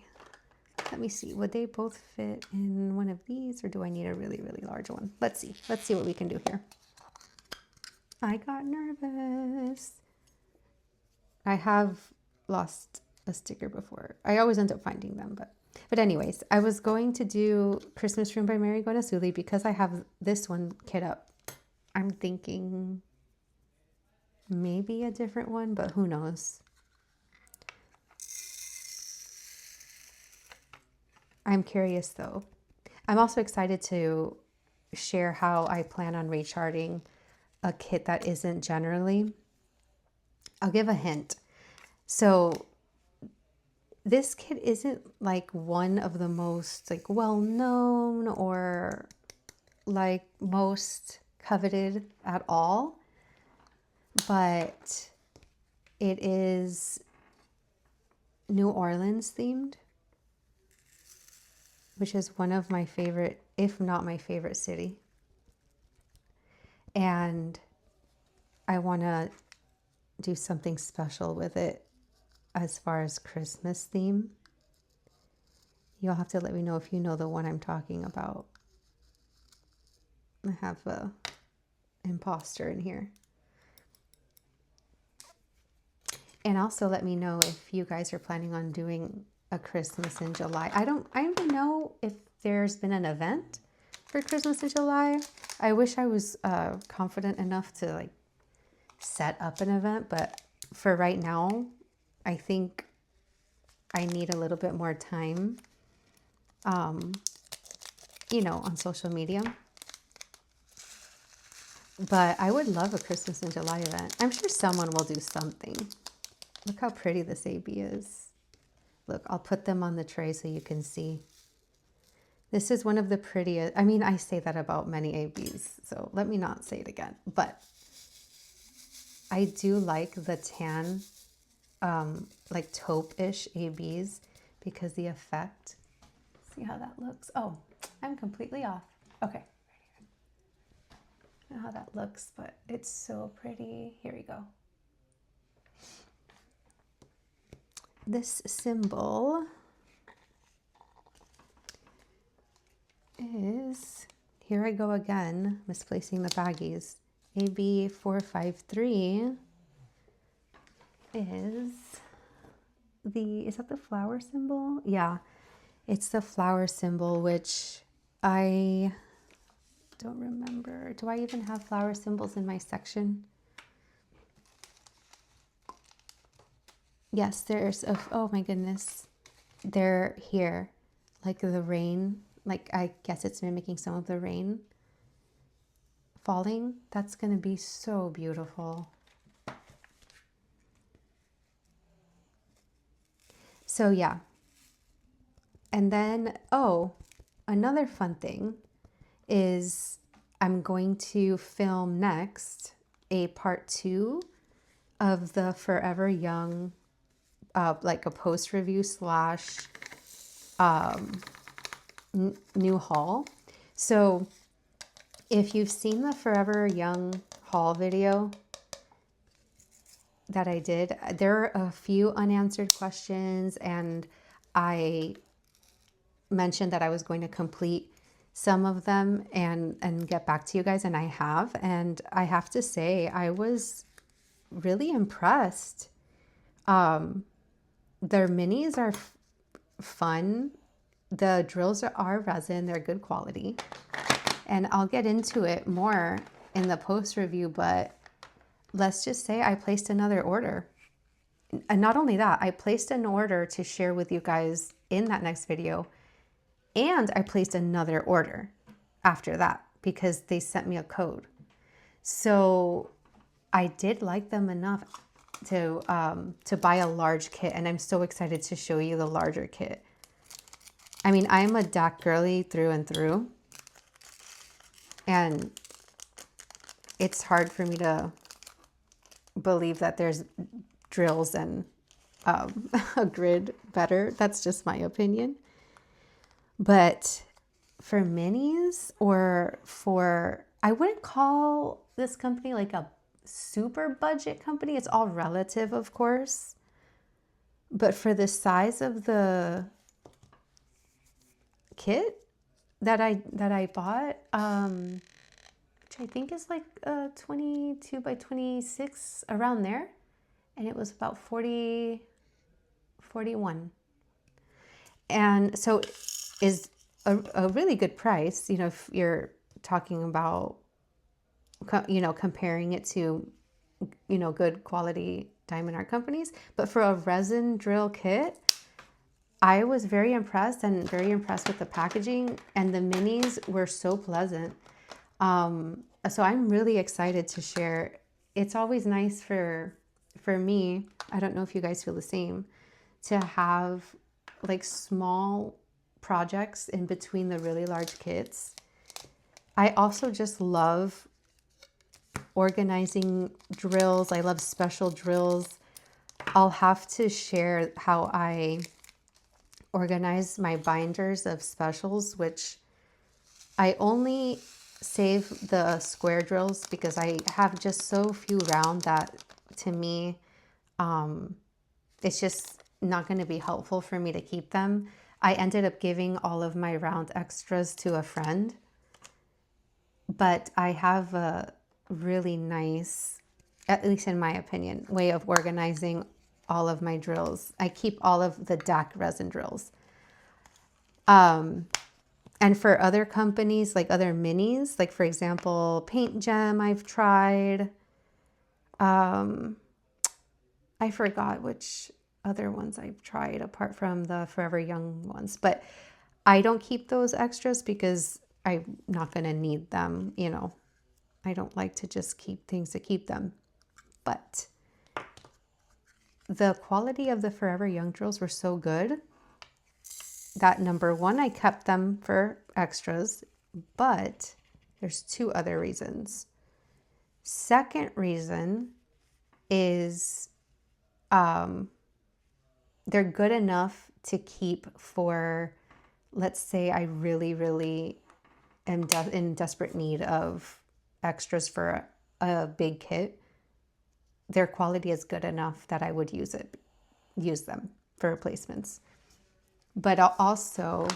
Let me see. Would they both fit in one of these, or do I need a really, really large one? Let's see. Let's see what we can do here. I got nervous. I have lost a sticker before. I always end up finding them, but anyways, I was going to do Christmas Room by Marigona Suli because I have this one kit up. I'm thinking maybe a different one, but who knows? I'm curious though. I'm also excited to share how I plan on recharting a kit that isn't generally. I'll give a hint. So this kit isn't like one of the most like well-known or like most coveted at all, but it is New Orleans themed, which is one of my favorite, if not my favorite city. And I want to do something special with it as far as Christmas theme. You'll have to let me know if you know the one I'm talking about. I have a imposter in here. And also let me know if you guys are planning on doing a Christmas in July. I don't know if there's been an event for Christmas in July. I wish I was confident enough to like set up an event, but for right now, I think I need a little bit more time, you know, on social media. But I would love a Christmas in July event. I'm sure someone will do something. Look how pretty this AB is. Look, I'll put them on the tray so you can see. This is one of the prettiest. I mean, I say that about many ABs, so let me not say it again. But I do like the tan, like taupe-ish ABs because the effect. See how that looks? Oh, I'm completely off. Okay. I don't know how that looks, but it's so pretty. Here we go. This symbol is, here I go again, misplacing the baggies. AB453 is that the flower symbol? Yeah, it's the flower symbol, which I don't remember. Do I even have flower symbols in my section? Yes, there's oh my goodness. They're here, like the rain, like I guess it's mimicking some of the rain falling. That's gonna be so beautiful. So yeah. And then, oh, another fun thing is I'm going to film next a part 2 of the Forever Young, like a post review slash new haul. So if you've seen the Forever Young haul video that I did, there are a few unanswered questions, and I mentioned that I was going to complete some of them and get back to you guys, and I have. And I have to say, I was really impressed. Their minis are fun. The drills are resin, they're good quality. And I'll get into it more in the post review, but let's just say I placed another order. And not only that, I placed an order to share with you guys in that next video. And I placed another order after that because they sent me a code. So I did like them enough to buy a large kit, and I'm so excited to show you the larger kit. I mean, I'm a DAC girly through and through, and it's hard for me to believe that there's drills and a grid better. That's just my opinion. But for minis, or for, I wouldn't call this company like a super budget company. It's all relative, of course. But for the size of the kit that I bought, which I think is like 22 by 26, around there, and it was about 41. And so is a really good price, you know, if you're talking about, you know, comparing it to, you know, good quality diamond art companies. But for a resin drill kit, I was very impressed, and very impressed with the packaging, and the minis were so pleasant. So I'm really excited to share. It's always nice for me, I don't know if you guys feel the same, to have like small projects in between the really large kits. I also just love organizing drills. I love special drills. I'll have to share how I organize my binders of specials, which I only save the square drills because I have just so few round that, to me, it's just not going to be helpful for me to keep them. I ended up giving all of my round extras to a friend, but I have a really nice, at least in my opinion, way of organizing all of my drills. I keep all of the DAC resin drills. And for other companies, like other minis, like for example, Paint Gem, I've tried. I forgot which other ones I've tried apart from the Forever Young ones, but I don't keep those extras because I'm not going to need them, you know. I don't like to just keep things to keep them. But the quality of the Forever Young drills were so good that, number one, I kept them for extras, but there's two other reasons. Second reason is they're good enough to keep for, let's say I really, really am in desperate need of extras for a big kit. Their quality is good enough that I would use them for replacements. But also,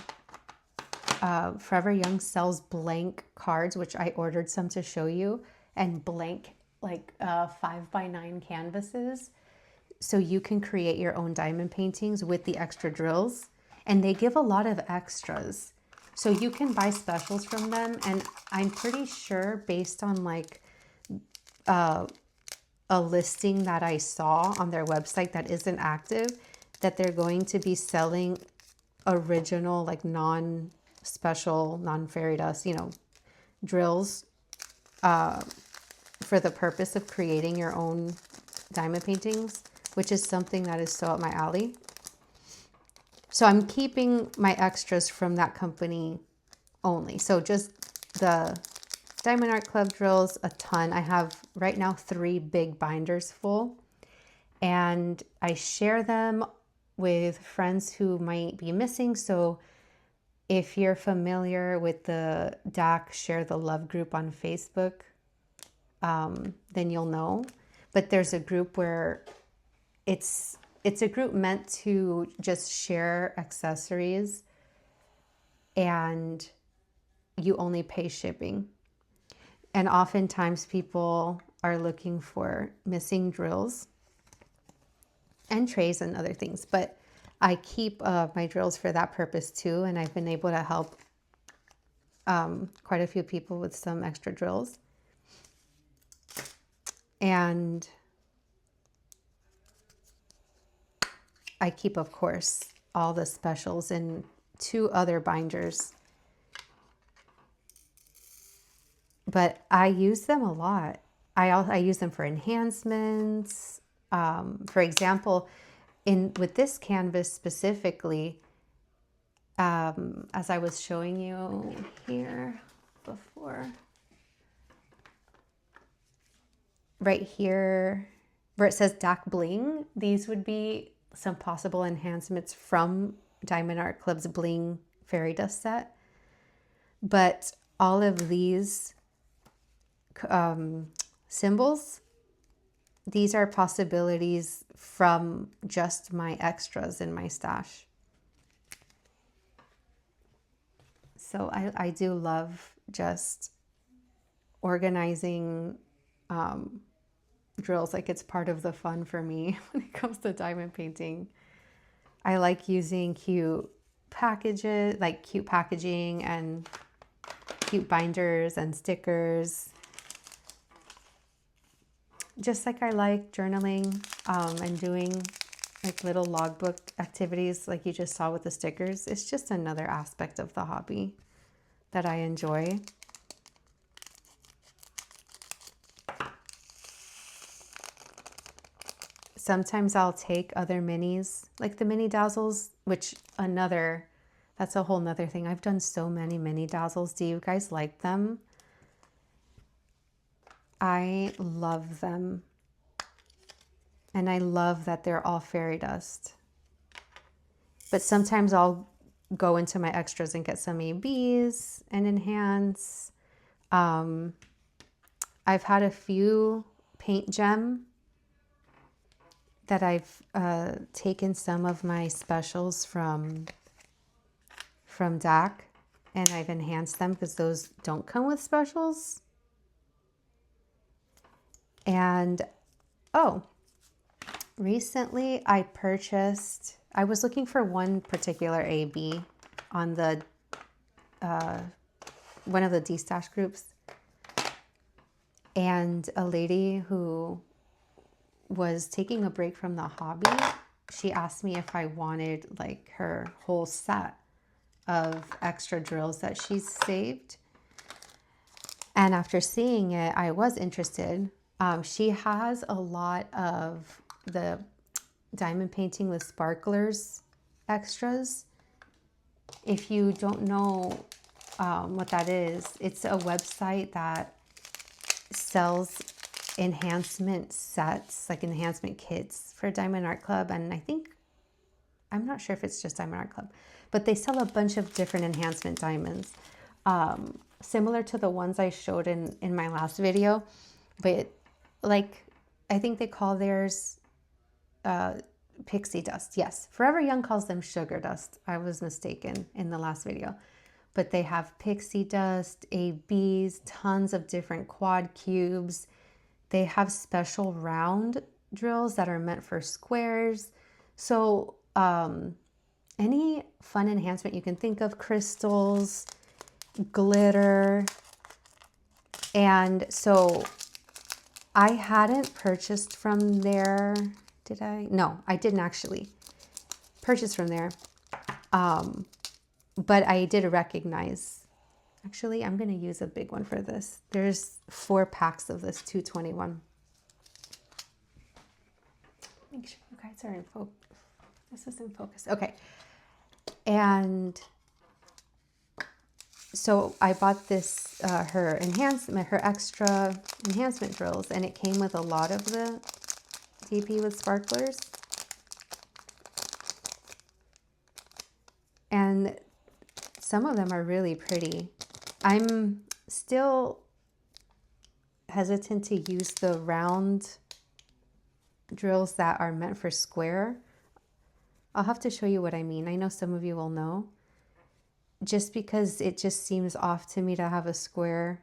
Forever Young sells blank cards, which I ordered some to show you, and blank like 5x9 canvases. So you can create your own diamond paintings with the extra drills, and they give a lot of extras. So you can buy specials from them, and I'm pretty sure, based on like a listing that I saw on their website that isn't active, that they're going to be selling original, like non-special, non-fairy dust, you know, drills for the purpose of creating your own diamond paintings, which is something that is so up my alley. So I'm keeping my extras from that company only. So just the Diamond Art Club drills a ton. I have right now 3 big binders full, and I share them with friends who might be missing. So if you're familiar with the DAC Share the Love group on Facebook, then you'll know. But there's a group where it's a group meant to just share accessories, and you only pay shipping. And oftentimes people are looking for missing drills and trays and other things, but I keep my drills for that purpose too, and I've been able to help quite a few people with some extra drills. And I keep, of course, all the specials in 2 other binders, but I use them a lot. I use them for enhancements. For example, with this canvas specifically, as I was showing you here before, right here where it says DAC Bling, these would be some possible enhancements from Diamond Art Club's Bling Fairy Dust set. But all of these symbols, these are possibilities from just my extras in my stash. So I do love just organizing drills. Like, it's part of the fun for me when it comes to diamond painting. I like using cute packages, like cute packaging and cute binders and stickers. Just like I like journaling and doing like little logbook activities like you just saw with the stickers. It's just another aspect of the hobby that I enjoy. Sometimes I'll take other minis, like the mini dazzles, which that's a whole nother thing. I've done so many mini dazzles. Do you guys like them? I love them. And I love that they're all fairy dust. But sometimes I'll go into my extras and get some ABs and enhance. I've had a few paint gem that I've taken some of my specials from DAC, and I've enhanced them because those don't come with specials. And recently I was looking for one particular AB on the one of the D-Stash groups, and a lady who was taking a break from the hobby, she asked me if I wanted like her whole set of extra drills that she's saved. And after seeing it, I was interested. She has a lot of the diamond painting with sparklers extras. If you don't know what that is, it's a website that sells enhancement sets, like enhancement kits for Diamond Art Club. And I'm not sure if it's just Diamond Art Club, but they sell a bunch of different enhancement diamonds, similar to the ones I showed in my last video. But like, I think they call theirs pixie dust. Yes, Forever Young calls them sugar dust. I was mistaken in the last video. But they have pixie dust, ABs, tons of different quad cubes. They have special round drills that are meant for squares. So any fun enhancement you can think of, crystals, glitter. And so I hadn't purchased from there. Did I? No, I didn't actually purchase from there. But I did recognize, actually, I'm going to use a big one for this. There's 4 packs of this 221. Make sure you guys are in focus. This is in focus. Okay. And So I bought this, her extra enhancement drills, and it came with a lot of the DP with sparklers. And some of them are really pretty. I'm still hesitant to use the round drills that are meant for square. I'll have to show you what I mean. I know some of you will know. Just because it just seems off to me to have a square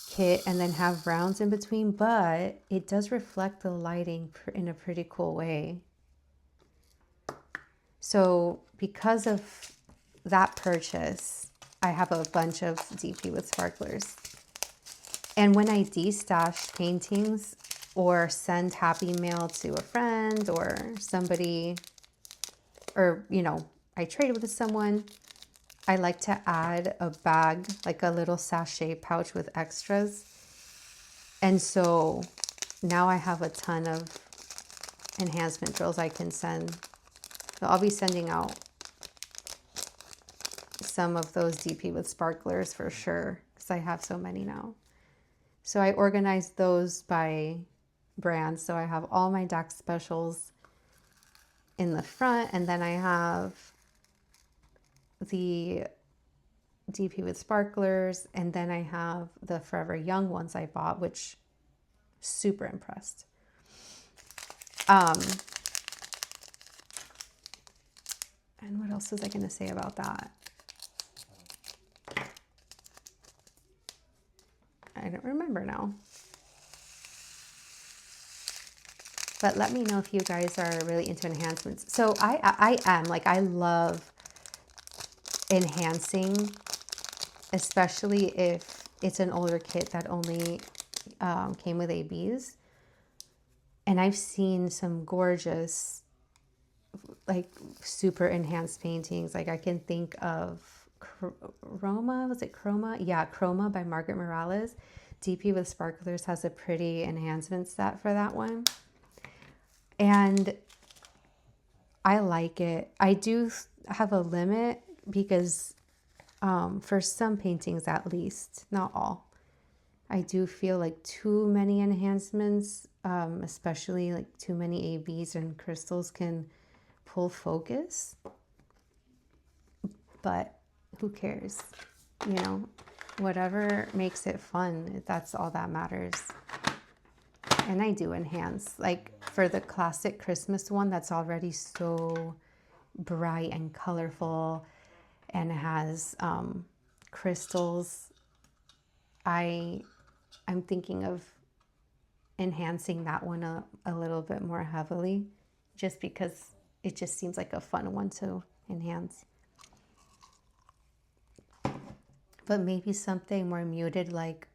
kit and then have rounds in between, but it does reflect the lighting in a pretty cool way. So because of that purchase, I have a bunch of DP with sparklers. And when I destash paintings or send happy mail to a friend or somebody, or, you know, I trade with someone, I like to add a bag, like a little sachet pouch with extras. And so now I have a ton of enhancement drills I can send. So I'll be sending out some of those DP with sparklers for sure, because I have so many now. So I organized those by brand. So I have all my DAX specials in the front, and then I have the DP with sparklers, and then I have the Forever Young ones I bought, which super impressed. And what else was I going to say about that? I don't remember now. But let me know if you guys are really into enhancements. So I am, like, I love enhancing, especially if it's an older kit that only came with ABs. And I've seen some gorgeous, like, super enhanced paintings. Like, I can think of Chroma, was it Chroma? Yeah, Chroma by Margaret Morales. DP with sparklers has a pretty enhancement set for that one. And I like it. I do have a limit because for some paintings at least, not all, I do feel like too many enhancements, especially like too many ABs and crystals, can pull focus. But who cares? You know, whatever makes it fun, that's all that matters. And I do enhance, like for the classic Christmas one that's already so bright and colorful and has crystals. I'm thinking of enhancing that one a little bit more heavily, just because it just seems like a fun one to enhance. But maybe something more muted like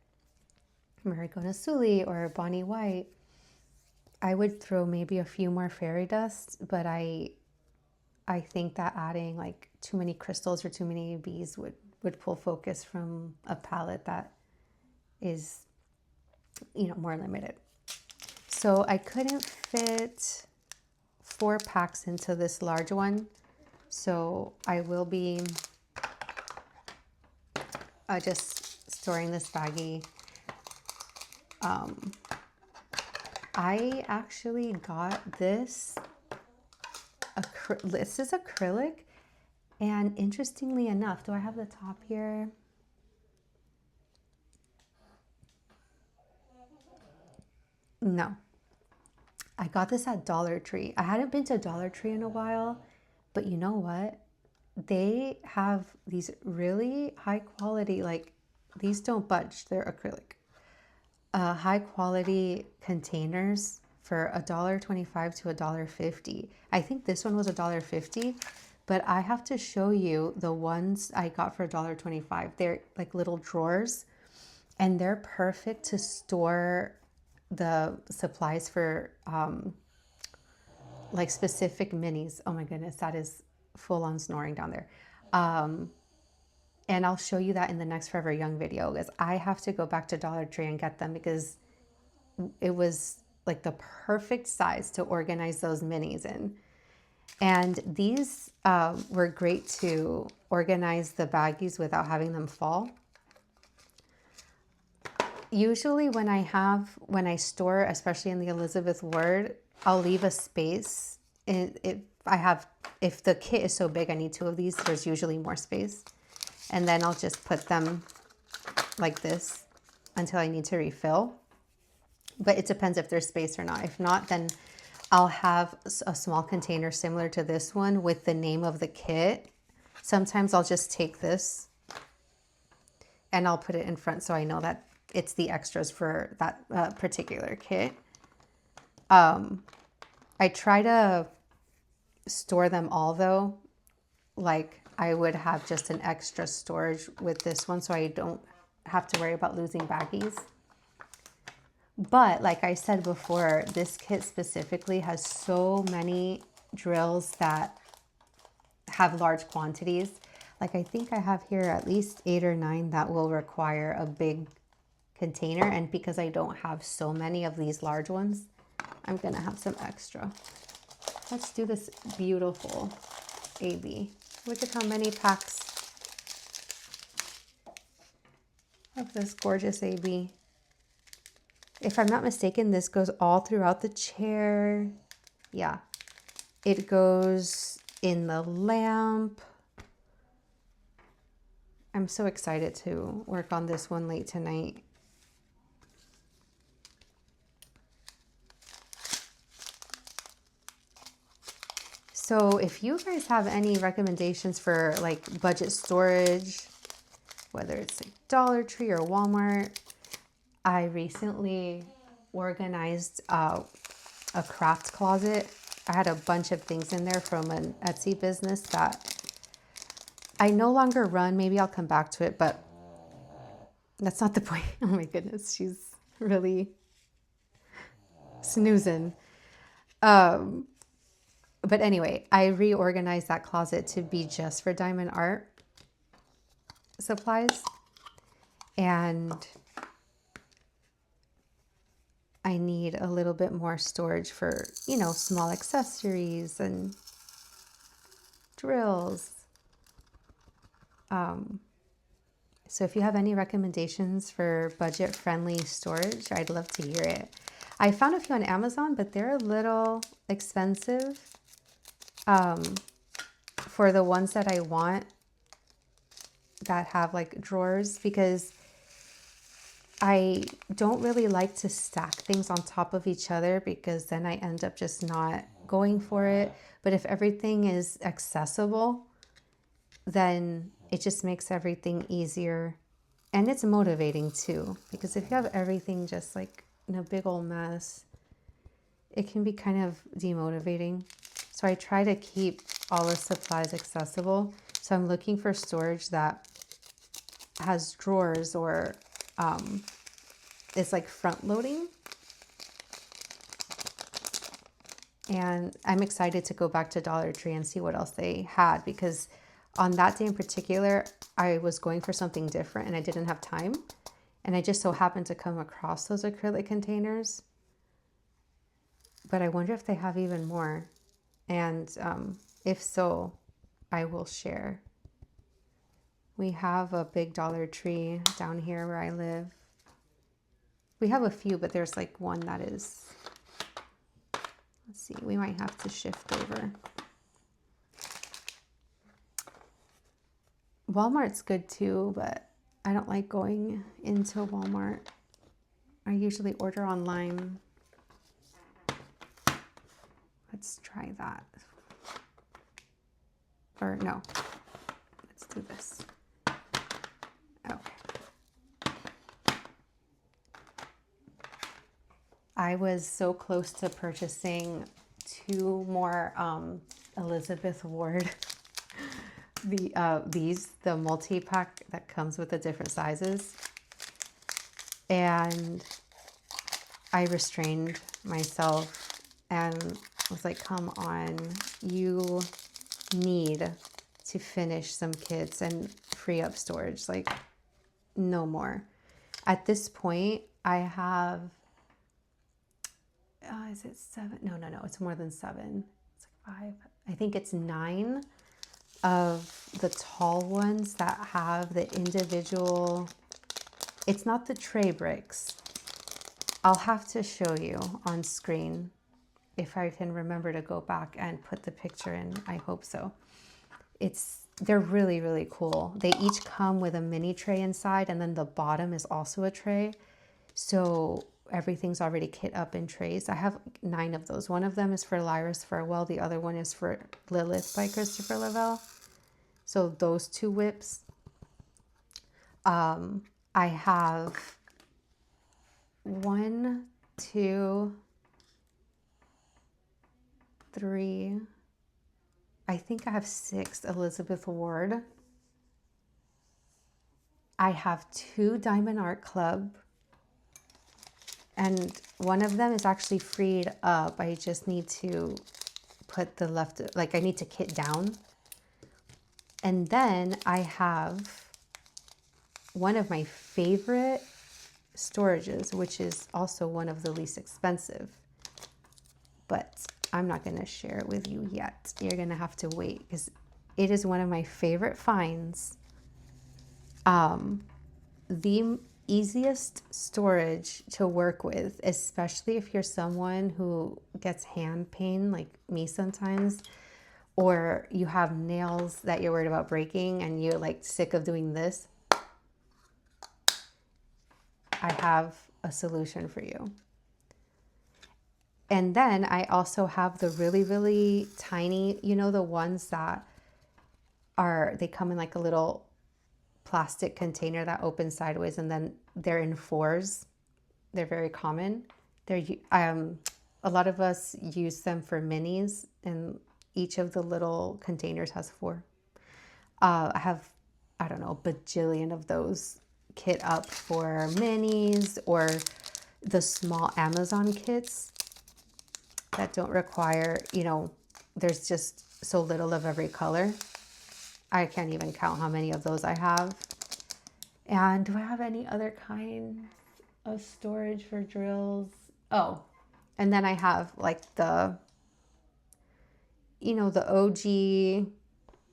Mariko Nasuli or Bonnie White, I would throw maybe a few more fairy dust, but I think that adding like too many crystals or too many ABs would pull focus from a palette that is, you know, more limited. So I couldn't fit 4 packs into this large one. So I will be just storing this baggie. I actually got this. This is acrylic, and interestingly enough, do I have the top here? No. I got this at Dollar Tree. I hadn't been to Dollar Tree in a while, but you know what? They have these really high quality, like these don't budge, they're acrylic. High quality containers for $1.25 to $1.50. I think this one was $1.50, but I have to show you the ones I got for $1.25. They're like little drawers, and they're perfect to store the supplies for like specific minis. Oh my goodness, that is full on snoring down there. And I'll show you that in the next Forever Young video, because I have to go back to Dollar Tree and get them because it was like the perfect size to organize those minis in. And these were great to organize the baggies without having them fall. Usually when I store, especially in the Elizabeth Word, I'll leave a space. If the kit is so big, I need 2 of these, there's usually more space. And then I'll just put them like this until I need to refill. But it depends if there's space or not. If not, then I'll have a small container similar to this one with the name of the kit. Sometimes I'll just take this and I'll put it in front so I know that it's the extras for that particular kit. I try to store them all though. Like I would have just an extra storage with this one so I don't have to worry about losing baggies. But like I said before, this kit specifically has so many drills that have large quantities. Like I think I have here at least 8 or 9 that will require a big container. And because I don't have so many of these large ones, I'm gonna have some extra. Let's do this beautiful AB. Look at how many packs of this gorgeous AB. If I'm not mistaken, this goes all throughout the chair. Yeah, it goes in the lamp. I'm so excited to work on this one late tonight. So if you guys have any recommendations for like budget storage, whether it's like Dollar Tree or Walmart, I recently organized a craft closet. I had a bunch of things in there from an Etsy business that I no longer run. Maybe I'll come back to it, but that's not the point. Oh my goodness, she's really snoozing. But anyway, I reorganized that closet to be just for diamond art supplies. And I need a little bit more storage for, you know, small accessories and drills. So if you have any recommendations for budget-friendly storage, I'd love to hear it. I found a few on Amazon, but they're a little expensive for the ones that I want that have like drawers, because I don't really like to stack things on top of each other because then I end up just not going for it. But if everything is accessible, then it just makes everything easier. And it's motivating too, because if you have everything just like in a big old mess, it can be kind of demotivating. So I try to keep all the supplies accessible. So I'm looking for storage that has drawers or it's like front loading. And I'm excited to go back to Dollar Tree and see what else they had, because on that day in particular, I was going for something different and I didn't have time. And I just so happened to come across those acrylic containers. But I wonder if they have even more. And if so, I will share. We have a big Dollar Tree down here where I live. We have a few, but there's like one that is, let's see, we might have to shift over. Walmart's good too, but I don't like going into Walmart. I usually order online. Let's try that. Or no, let's do this. Okay. I was so close to purchasing 2 more Elizabeth Ward the multi-pack that comes with the different sizes, and I restrained myself and was like, come on, you need to finish some kits and free up storage, like no more. At this point I have is it 7? No, it's more than 7. It's like 5. I think it's 9 of the tall ones that have the individual, it's not the tray bricks. I'll have to show you on screen if I can remember to go back and put the picture in. I hope so. They're really, really cool. They each come with a mini tray inside, and then the bottom is also a tray. So everything's already kit up in trays. I have 9 of those. One of them is for Lyris Farwell. The other one is for Lilith by Christopher Lavelle. So those 2 whips. I have 1, 2, 3. I think I have 6 Elizabeth Ward. I have 2 Diamond Art Club. And one of them is actually freed up. I just need to put the left, like I need to kit down. And then I have one of my favorite storages, which is also one of the least expensive. But I'm not going to share it with you yet. You're going to have to wait because it is one of my favorite finds. The easiest storage to work with, especially if you're someone who gets hand pain like me sometimes, or you have nails that you're worried about breaking and you're like sick of doing this. I have a solution for you. And then I also have the really, really tiny, you know, the ones that they come in like a little plastic container that opens sideways, and then they're in 4s. They're very common. A lot of us use them for minis, and each of the little containers has 4. I have, I don't know, a bajillion of those kit up for minis or the small Amazon kits that don't require, you know, there's just so little of every color. I can't even count how many of those I have. And do I have any other kind of storage for drills? Oh, and then I have like the, you know, the OG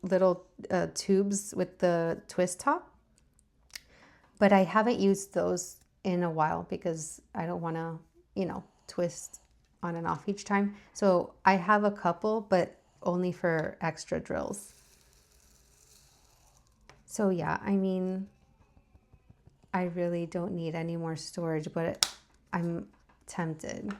little tubes with the twist top. But I haven't used those in a while because I don't want to, you know, twist on and off each time. So I have a couple, but only for extra drills. So yeah, I mean, I really don't need any more storage, but I'm tempted.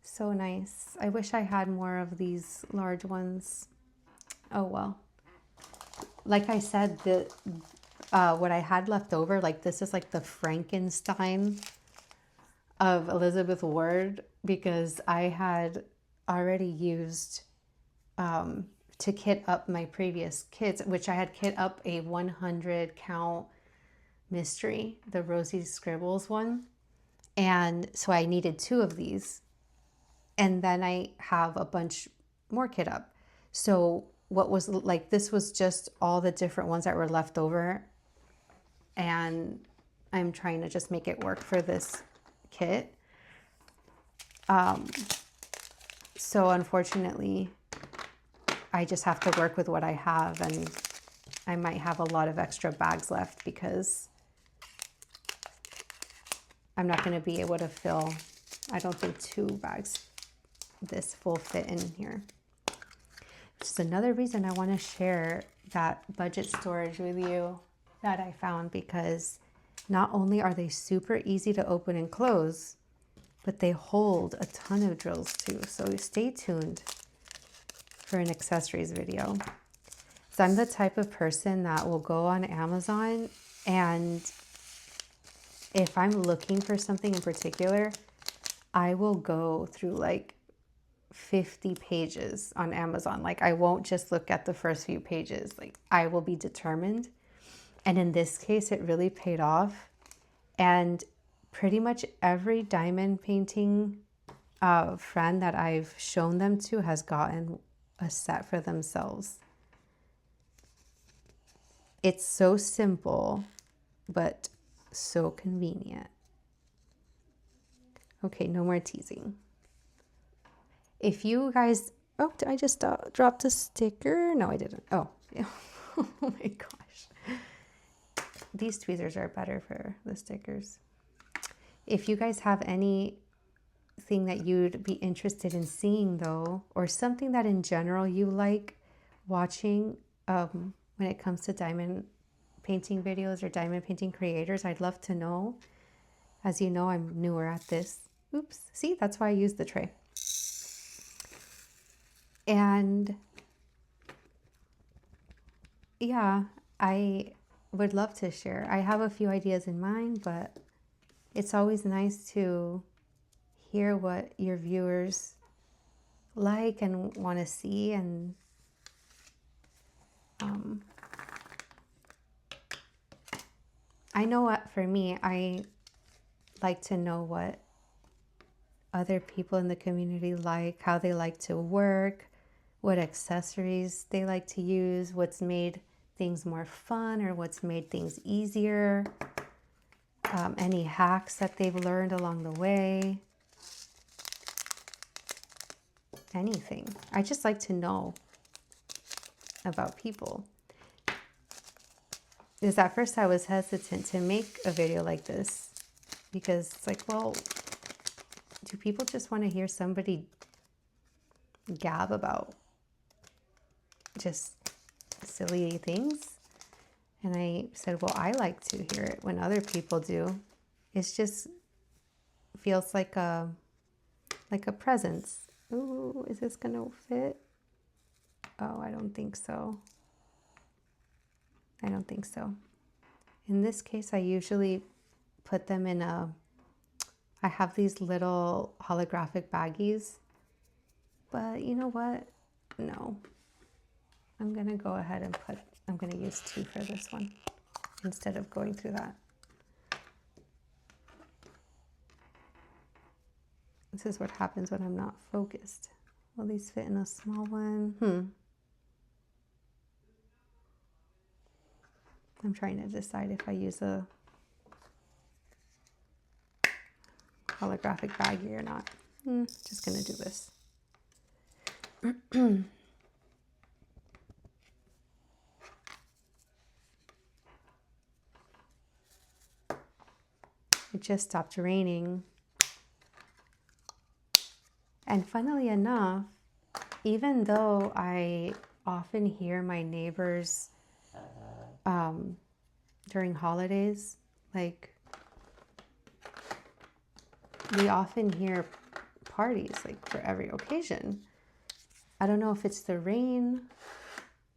So nice. I wish I had more of these large ones. Oh well. Like I said, what I had left over, like this is like the Frankenstein of Elizabeth Ward, because I had already used to kit up my previous kits, which I had kit up a 100 count mystery, the Rosie Scribbles one. And so I needed 2 of these. And then I have a bunch more kit up. So what was like, this was just all the different ones that were left over. And I'm trying to just make it work for this kit. So unfortunately, I just have to work with what I have, and I might have a lot of extra bags left because I'm not going to be able to fill, I don't think 2 bags this full fit in here. Which is another reason I want to share that budget storage with you that I found, because not only are they super easy to open and close, but they hold a ton of drills too. So stay tuned for an accessories video. So I'm the type of person that will go on Amazon, and if I'm looking for something in particular, I will go through like 50 pages on Amazon. Like I won't just look at the first few pages. Like I will be determined. And in this case, it really paid off. And pretty much every diamond painting friend that I've shown them to has gotten a set for themselves. It's so simple, but so convenient. Okay, no more teasing. If you guys, oh, did I just dropped a sticker? No, I didn't. Oh, oh my gosh. These tweezers are better for the stickers. If you guys have anything that you'd be interested in seeing though, or something that in general you like watching when it comes to diamond painting videos or diamond painting creators, I'd love to know. As you know, I'm newer at this. Oops, see, that's why I use the tray. And yeah, I would love to share. I have a few ideas in mind, but it's always nice to hear what your viewers like and want to see. And I know what, for me, I like to know what other people in the community like, how they like to work, what accessories they like to use, what's made things more fun or what's made things easier, any hacks that they've learned along the way, anything. I just like to know about people. Because at first I was hesitant to make a video like this because it's like, well, do people just want to hear somebody gab about just silly things? And I said, well, I like to hear it when other people do. It's just feels like a presence. Ooh, is this gonna fit? Oh, I don't think so. I don't think so. In this case, I usually put them in I have these little holographic baggies, but you know what? No, I'm gonna go ahead and I'm gonna use 2 for this one instead of going through that. This is what happens when I'm not focused. Will these fit in a small one? I'm trying to decide if I use a holographic baggie or not. Just gonna do this. It just stopped raining. And funnily enough, even though I often hear my neighbors during holidays, like we often hear parties like for every occasion. I don't know if it's the rain,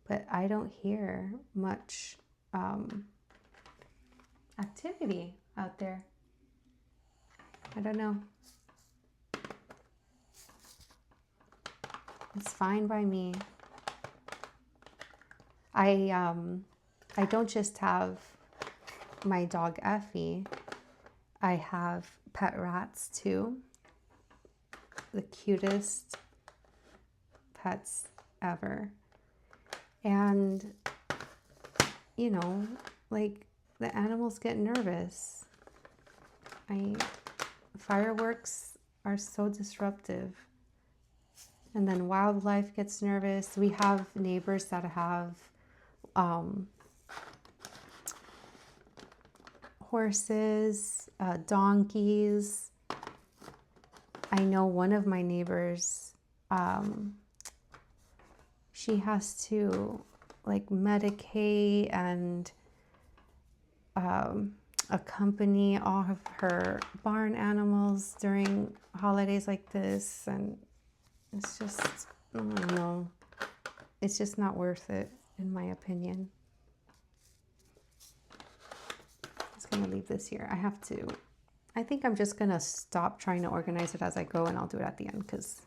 but I don't hear much activity out there. I don't know. It's fine by me. I don't just have my dog Effie. I have pet rats too. The cutest pets ever. And, you know, like the animals get nervous. Fireworks are so disruptive. And then wildlife gets nervous. We have neighbors that have horses, donkeys. I know one of my neighbors, she has to like medicate and accompany all of her barn animals during holidays like this, and it's just, I don't know, it's just not worth it in my opinion. I'm just gonna leave this here. I think I'm just gonna stop trying to organize it as I go, and I'll do it at the end because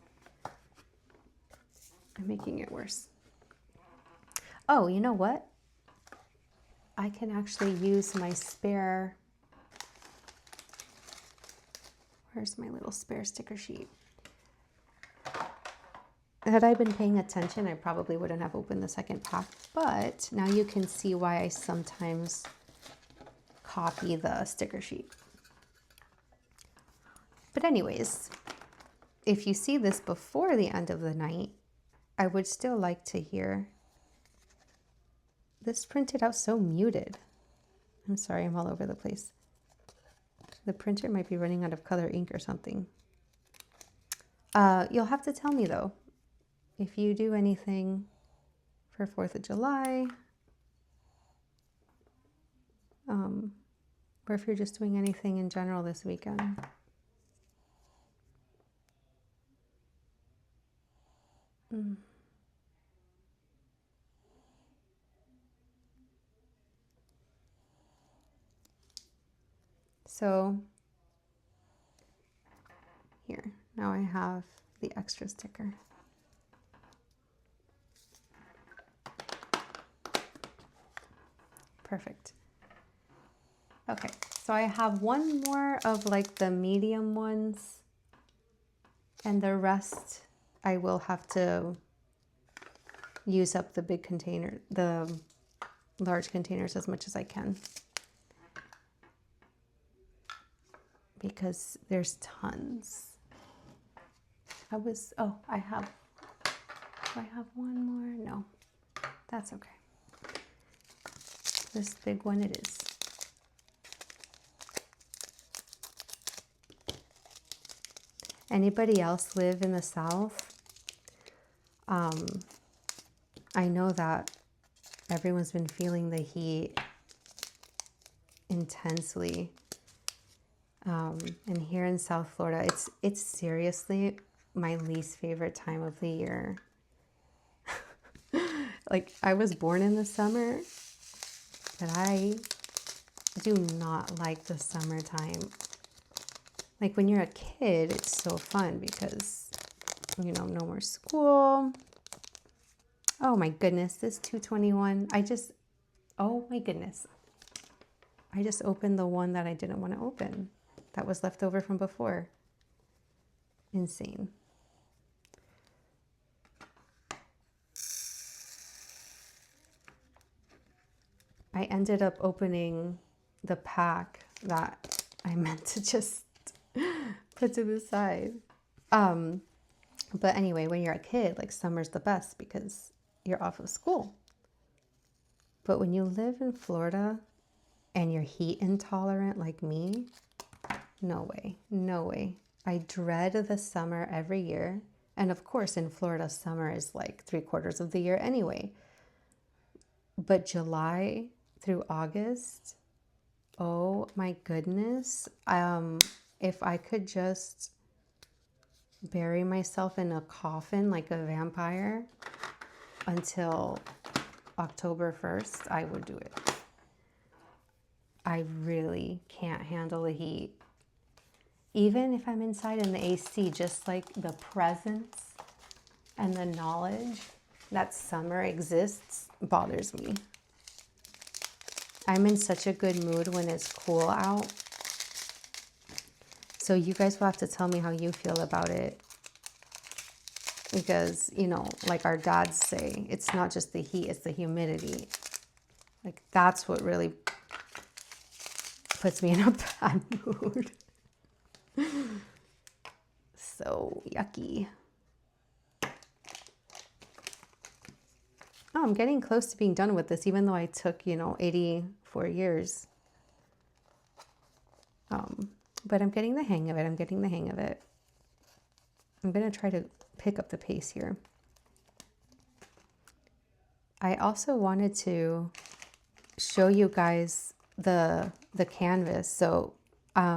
I'm making it worse. Oh, you know what? I can actually use my spare, where's my little spare sticker sheet? Had I been paying attention, I probably wouldn't have opened the second pack, but now you can see why I sometimes copy the sticker sheet. But anyways, if you see this before the end of the night, I would still like to hear. This printed out so muted. I'm sorry, I'm all over the place. The printer might be running out of color ink or something. You'll have to tell me though, if you do anything for 4th of July, or if you're just doing anything in general this weekend. So here, now I have the extra sticker. Perfect. Okay, so I have one more of like the medium ones, and the rest I will have to use up the big container, the large containers as much as I can, because there's tons. I have, do I have one more? No, that's okay. This big one it is. Anybody else live in the South? I know that everyone's been feeling the heat intensely. And here in South Florida, it's seriously my least favorite time of the year. Like, I was born in the summer, but I do not like the summertime. Like, when you're a kid, it's so fun because, you know, no more school. Oh my goodness, this 221. Oh my goodness. I just opened the one that I didn't want to open. That was left over from before. Insane. I ended up opening the pack that I meant to just put to the side. But anyway, when you're a kid, like, summer's the best because you're off of school. But when you live in Florida and you're heat intolerant like me, no way, no way. I dread the summer every year. And of course, in Florida, summer is like 3/4 of the year anyway. But July through August, oh my goodness. If I could just bury myself in a coffin like a vampire until October 1st, I would do it. I really can't handle the heat. Even if I'm inside in the AC, just like the presence and the knowledge that summer exists bothers me. I'm in such a good mood when it's cool out. So you guys will have to tell me how you feel about it. Because, you know, like our dads say, it's not just the heat, it's the humidity. Like, that's what really puts me in a bad mood. So yucky. Oh, I'm getting close to being done with this, even though I took, 84 years. But I'm getting the hang of it. I'm going to try to pick up the pace here. I also wanted to show you guys the canvas. So I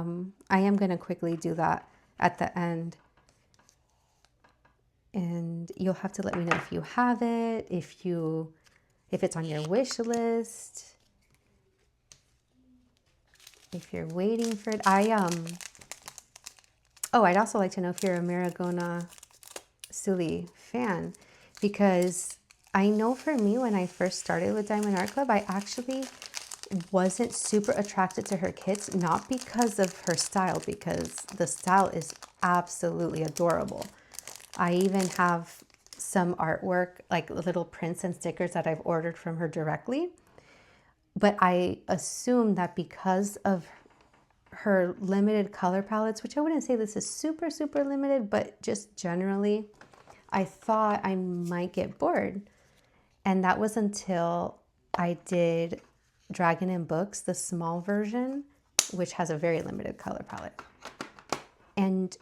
am going to quickly do that at the end. And you'll have to let me know if you have it, if it's on your wish list, if you're waiting for it. I'd also like to know if you're a Marigona Sully fan, because I know for me, when I first started with Diamond Art Club, I actually wasn't super attracted to her kits, not because of her style, because the style is absolutely adorable. I even have some artwork, like little prints and stickers that I've ordered from her directly. But I assume that because of her limited color palettes, which I wouldn't say this is super, super limited, but just generally, I thought I might get bored. And that was until I did Dragon in Books, the small version, which has a very limited color palette. And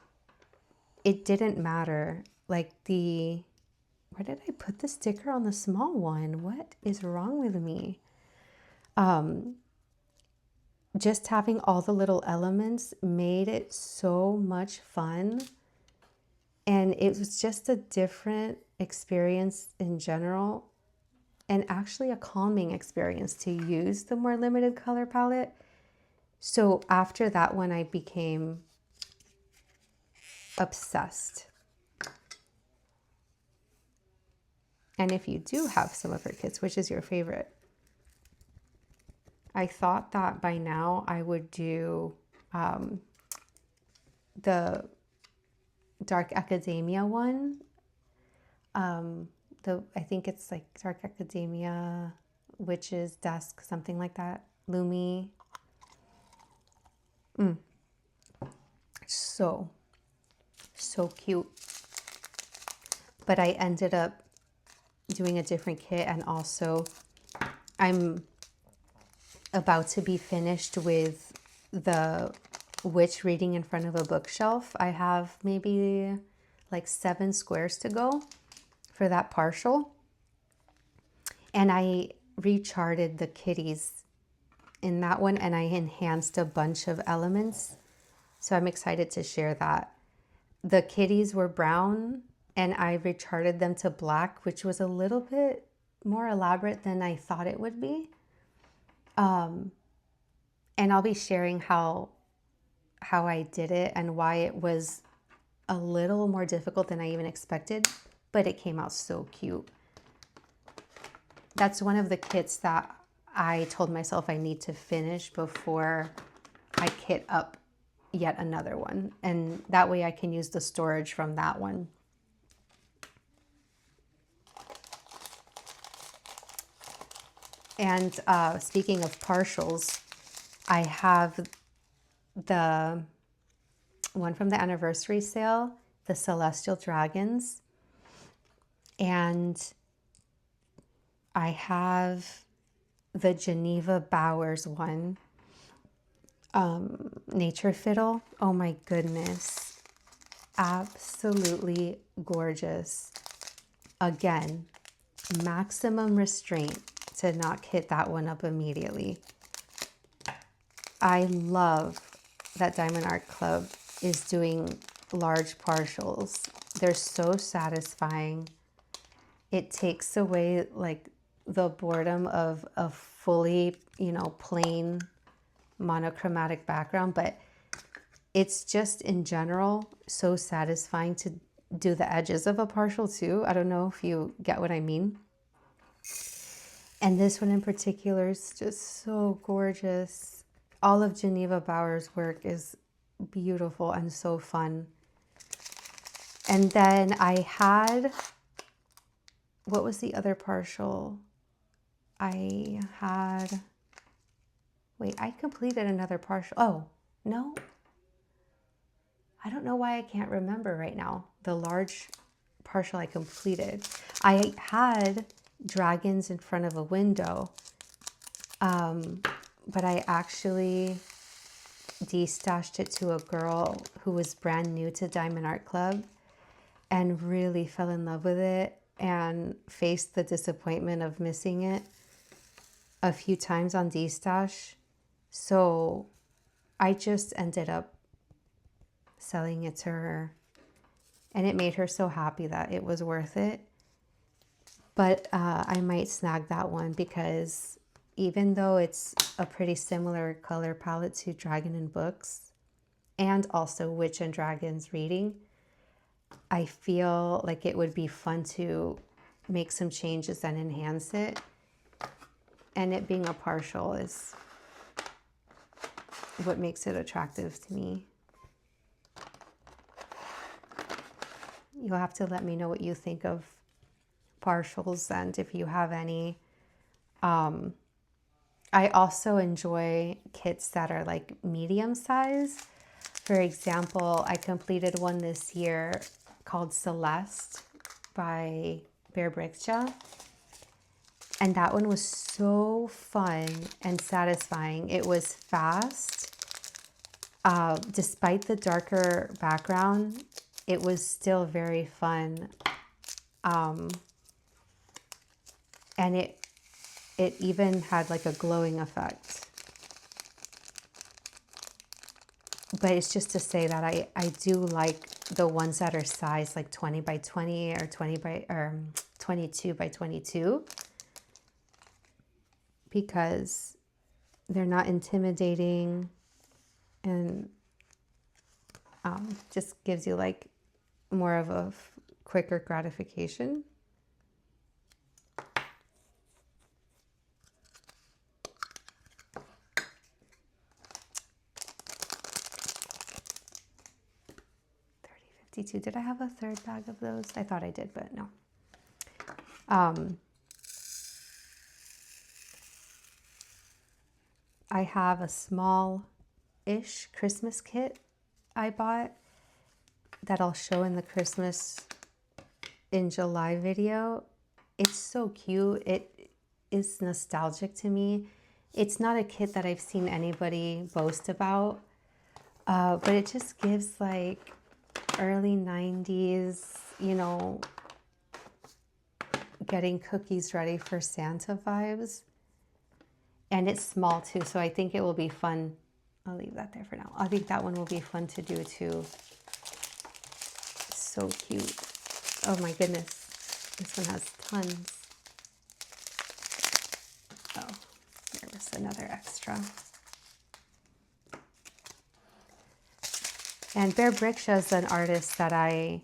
it didn't matter. Like where did I put the sticker on the small one? What is wrong with me? Just having all the little elements made it so much fun. And it was just a different experience in general, and actually a calming experience to use the more limited color palette. So after that one, I became obsessed. And if you do have some of her kits, which is your favorite? I thought that by now I would do the Dark Academia one. I think it's like Dark Academia, Witch's Desk, something like that. Lumi. So cute. But I ended up doing a different kit, and also I'm about to be finished with the Witch reading in front of a bookshelf. I have maybe like 7 squares to go for that partial. And I recharted the kitties in that one, and I enhanced a bunch of elements. So I'm excited to share that. The kitties were brown, and I recharted them to black, which was a little bit more elaborate than I thought it would be. And I'll be sharing how I did it and why it was a little more difficult than I even expected, but it came out so cute. That's one of the kits that I told myself I need to finish before I kit up yet another one. And that way I can use the storage from that one. And speaking of partials, I have the one from the anniversary sale, the Celestial Dragons. And I have the Geneva Bowers one, Nature Fiddle. Oh my goodness. Absolutely gorgeous. Again, maximum restraint to not kit that one up immediately. I love that Diamond Art Club is doing large partials. They're so satisfying. It takes away like the boredom of a fully, plain monochromatic background, but it's just in general so satisfying to do the edges of a partial too. I don't know if you get what I mean. And this one in particular is just so gorgeous. All of Geneva Bowers' work is beautiful and so fun. And then I had, what was the other partial? I completed another partial. Oh, no. I don't know why I can't remember right now the large partial I completed. I had dragons in front of a window, but I actually destashed it to a girl who was brand new to Diamond Art Club and really fell in love with it and faced the disappointment of missing it a few times on destash. So I just ended up selling it to her, and it made her so happy that it was worth it. But I might snag that one because even though it's a pretty similar color palette to Dragon in Books and also Witch and Dragons reading, I feel like it would be fun to make some changes and enhance it. And it being a partial is what makes it attractive to me. You'll have to let me know what you think of partials and if you have any I also enjoy kits that are like medium size. For example, I completed one this year called Celeste by Bear Brickja. And that one was so fun and satisfying. It was fast. Despite the darker background, it was still very fun. And it even had like a glowing effect. But it's just to say that I do like the ones that are sized like 20 by 20 or 22 by 22, because they're not intimidating and just gives you like more of a quicker gratification. Did I have a third bag of those? I thought I did, but no. I have a small-ish Christmas kit I bought that I'll show in the Christmas in July video. It's so cute. It is nostalgic to me. It's not a kit that I've seen anybody boast about, but it just gives like early 90s, you know, getting cookies ready for Santa vibes. And it's small too, so I think it will be fun. I'll leave that there for now. I think that one will be fun to do too. It's so cute. Oh my goodness. This one has tons. Oh, there was another extra. And Bear Brickja is an artist that I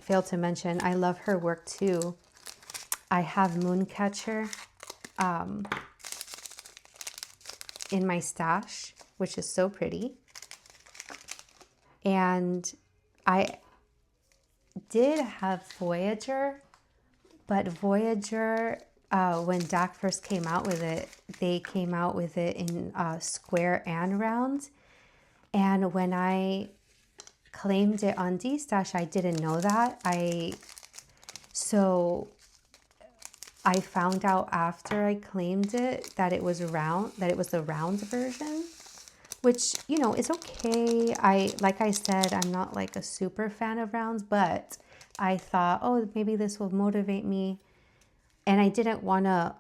failed to mention. I love her work too. I have Mooncatcher in my stash, which is so pretty. And I did have Voyager, but Voyager, when DAC first came out with it, they came out with it in square and round. And when I claimed it on DStash, I didn't know that. So I found out after I claimed it that it was round, that it was the round version, which, you know, is okay. Like I said, I'm not like a super fan of rounds, but I thought, oh, maybe this will motivate me. And I didn't want to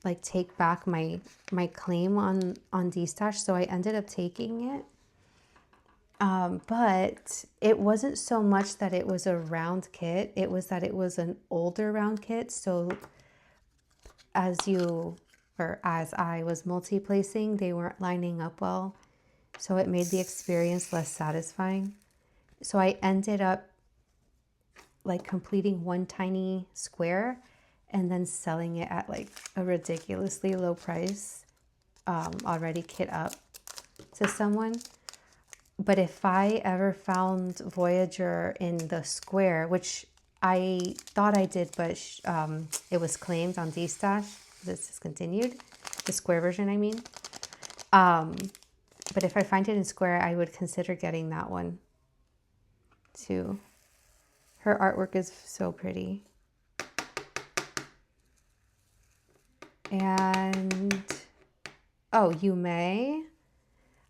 like take back my claim on DStash, so I ended up taking it. But it wasn't so much that it was a round kit, it was that it was an older round kit. So as I was multi-placing, they weren't lining up well. So it made the experience less satisfying. So I ended up like completing one tiny square and then selling it at like a ridiculously low price, already kit up to someone. But if I ever found Voyager in the square, which I thought I did, but it was claimed on DStash, this discontinued, the square version, I mean. But if I find it in square, I would consider getting that one too. Her artwork is so pretty. And, oh, Yume.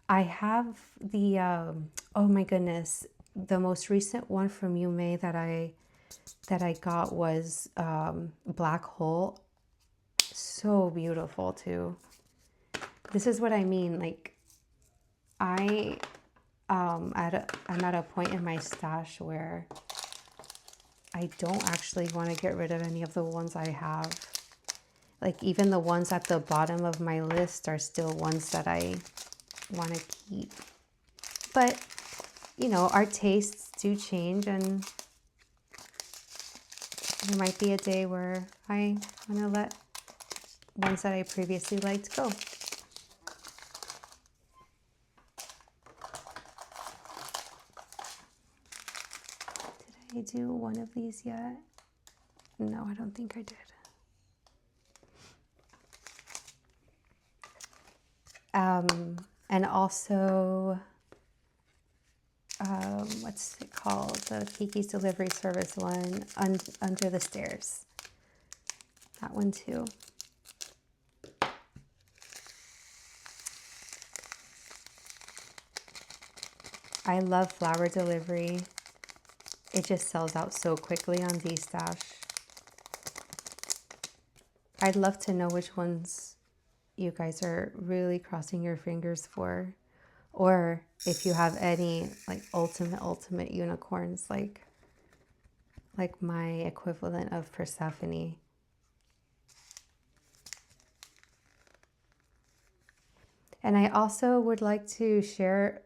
I have the, oh my goodness, the most recent one from Yume that I got was Black Hole. So beautiful too. This is what I mean. Like, I'm at a point in my stash where I don't actually want to get rid of any of the ones I have. Like, even the ones at the bottom of my list are still ones that I want to keep. But, you know, our tastes do change, and there might be a day where I want to let ones that I previously liked go. Did I do one of these yet? No, I don't think I did. And also, what's it called? The Kiki's Delivery Service one, Under the Stairs. That one too. I love flower delivery. It just sells out so quickly on DStash. I'd love to know which ones you guys are really crossing your fingers for, or if you have any like ultimate unicorns, like my equivalent of Persephone. And I also would like to share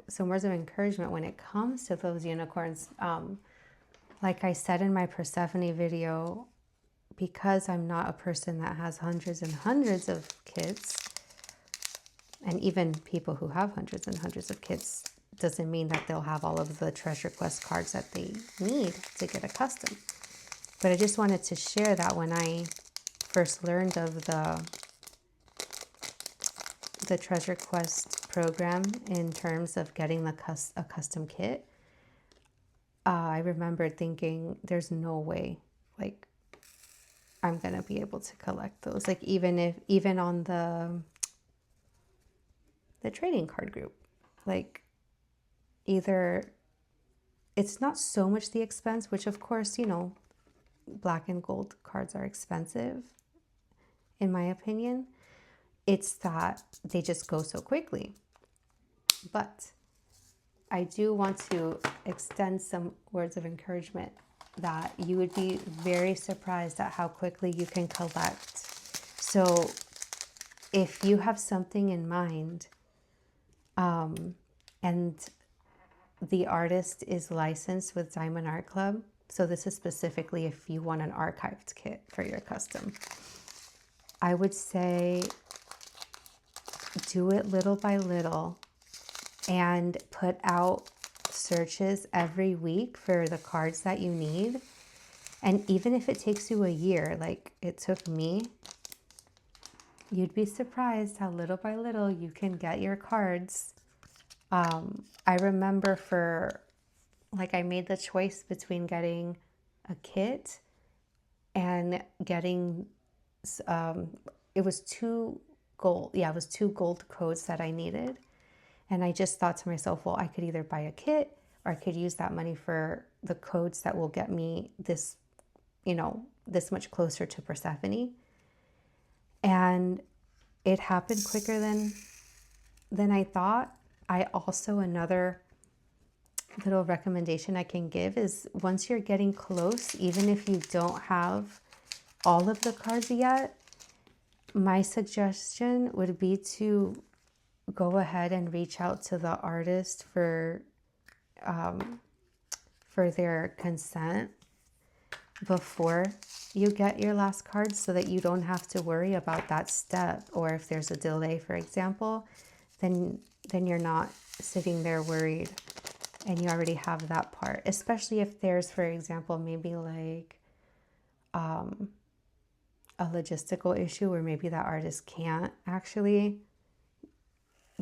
some words of encouragement when it comes to those unicorns. Like I said in my Persephone video, because I'm not a person that has hundreds and hundreds of kits, and even people who have hundreds and hundreds of kits, doesn't mean that they'll have all of the treasure quest cards that they need to get a custom. But I just wanted to share that when I first learned of the treasure quest program in terms of getting a custom kit, I remembered thinking there's no way like I'm gonna be able to collect those, like even on the trading card group, like either it's not so much the expense, which of course, you know, black and gold cards are expensive in my opinion. It's that they just go so quickly. But I do want to extend some words of encouragement that you would be very surprised at how quickly you can collect. So if you have something in mind, and the artist is licensed with Diamond Art Club, so this is specifically if you want an archived kit for your custom, I would say do it little by little and put out searches every week for the cards that you need. And even if it takes you a year, like it took me, you'd be surprised how little by little you can get your cards. I remember I made the choice between getting a kit and getting, it was two gold codes that I needed. And I just thought to myself, well, I could either buy a kit or I could use that money for the codes that will get me this, this much closer to Persephone. And it happened quicker than I thought. I also, another little recommendation I can give is once you're getting close, even if you don't have all of the cards yet, my suggestion would be to go ahead and reach out to the artist for their consent before you get your last card, so that you don't have to worry about that step. Or if there's a delay, for example, then you're not sitting there worried and you already have that part. Especially if there's, for example, maybe like a logistical issue where maybe that artist can't actually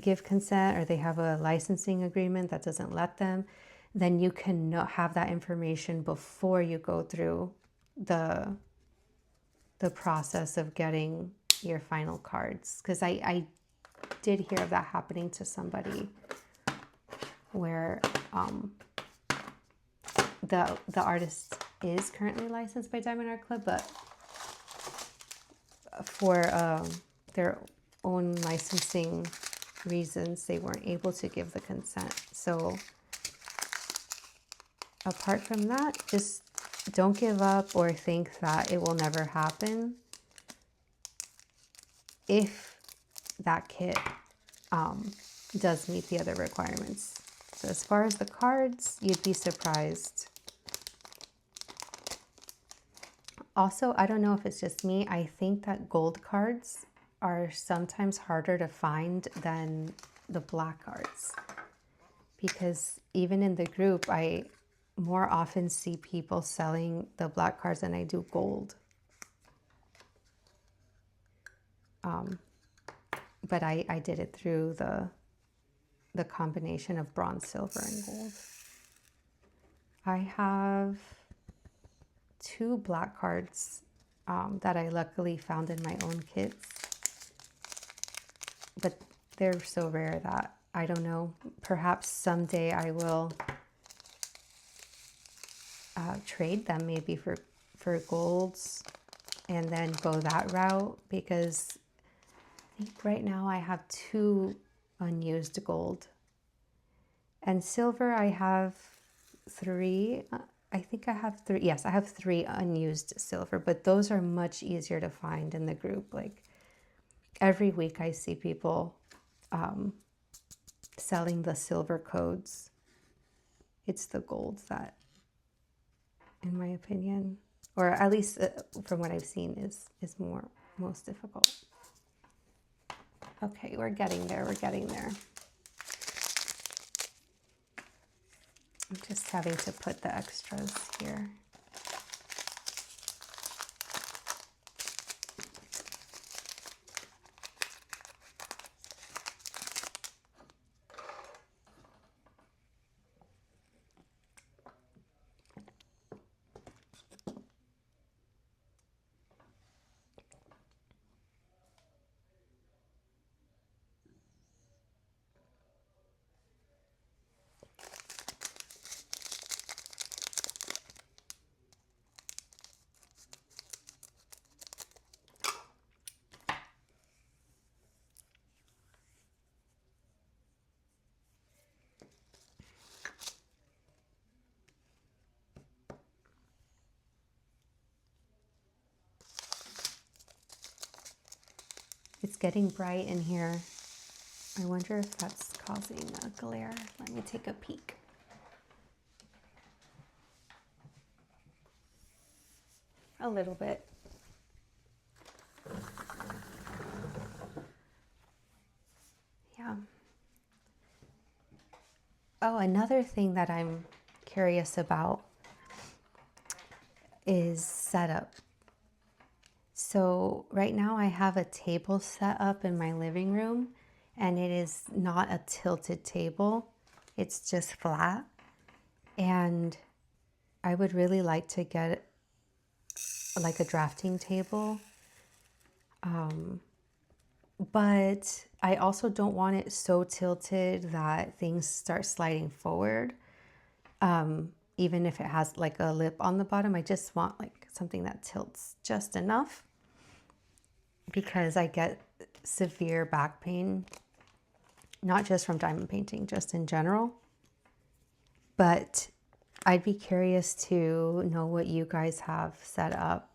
give consent, or they have a licensing agreement that doesn't let them, then you can have that information before you go through the process of getting your final cards. Because I did hear of that happening to somebody where the artist is currently licensed by Diamond Art Club, but for their own licensing reasons, they weren't able to give the consent. So apart from that, just don't give up or think that it will never happen if that kit does meet the other requirements. So as far as the cards, you'd be surprised. Also, I don't know if it's just me, I think that gold cards are sometimes harder to find than the black cards, because even in the group, I more often see people selling the black cards than I do gold. but I did it through the combination of bronze, silver, and gold. I have 2 black cards that I luckily found in my own kits, but they're so rare that I don't know. Perhaps someday I will trade them maybe for golds and then go that route, because I think right now I have 2 unused gold. And silver I have 3. I think I have 3. Yes, I have 3 unused silver, but those are much easier to find in the group. Like every week I see people selling the silver codes. It's the golds that, in my opinion, or at least from what I've seen, is most difficult. Okay, we're getting there. We're getting there. I'm just having to put the extras here. It's getting bright in here. I wonder if that's causing a glare. Let me take a peek. A little bit. Yeah. Oh, another thing that I'm curious about is setup. So right now I have a table set up in my living room, and it is not a tilted table. It's just flat. And I would really like to get like a drafting table. But I also don't want it so tilted that things start sliding forward. Even if it has like a lip on the bottom, I just want like something that tilts just enough, because I get severe back pain, not just from diamond painting, just in general. But I'd be curious to know what you guys have set up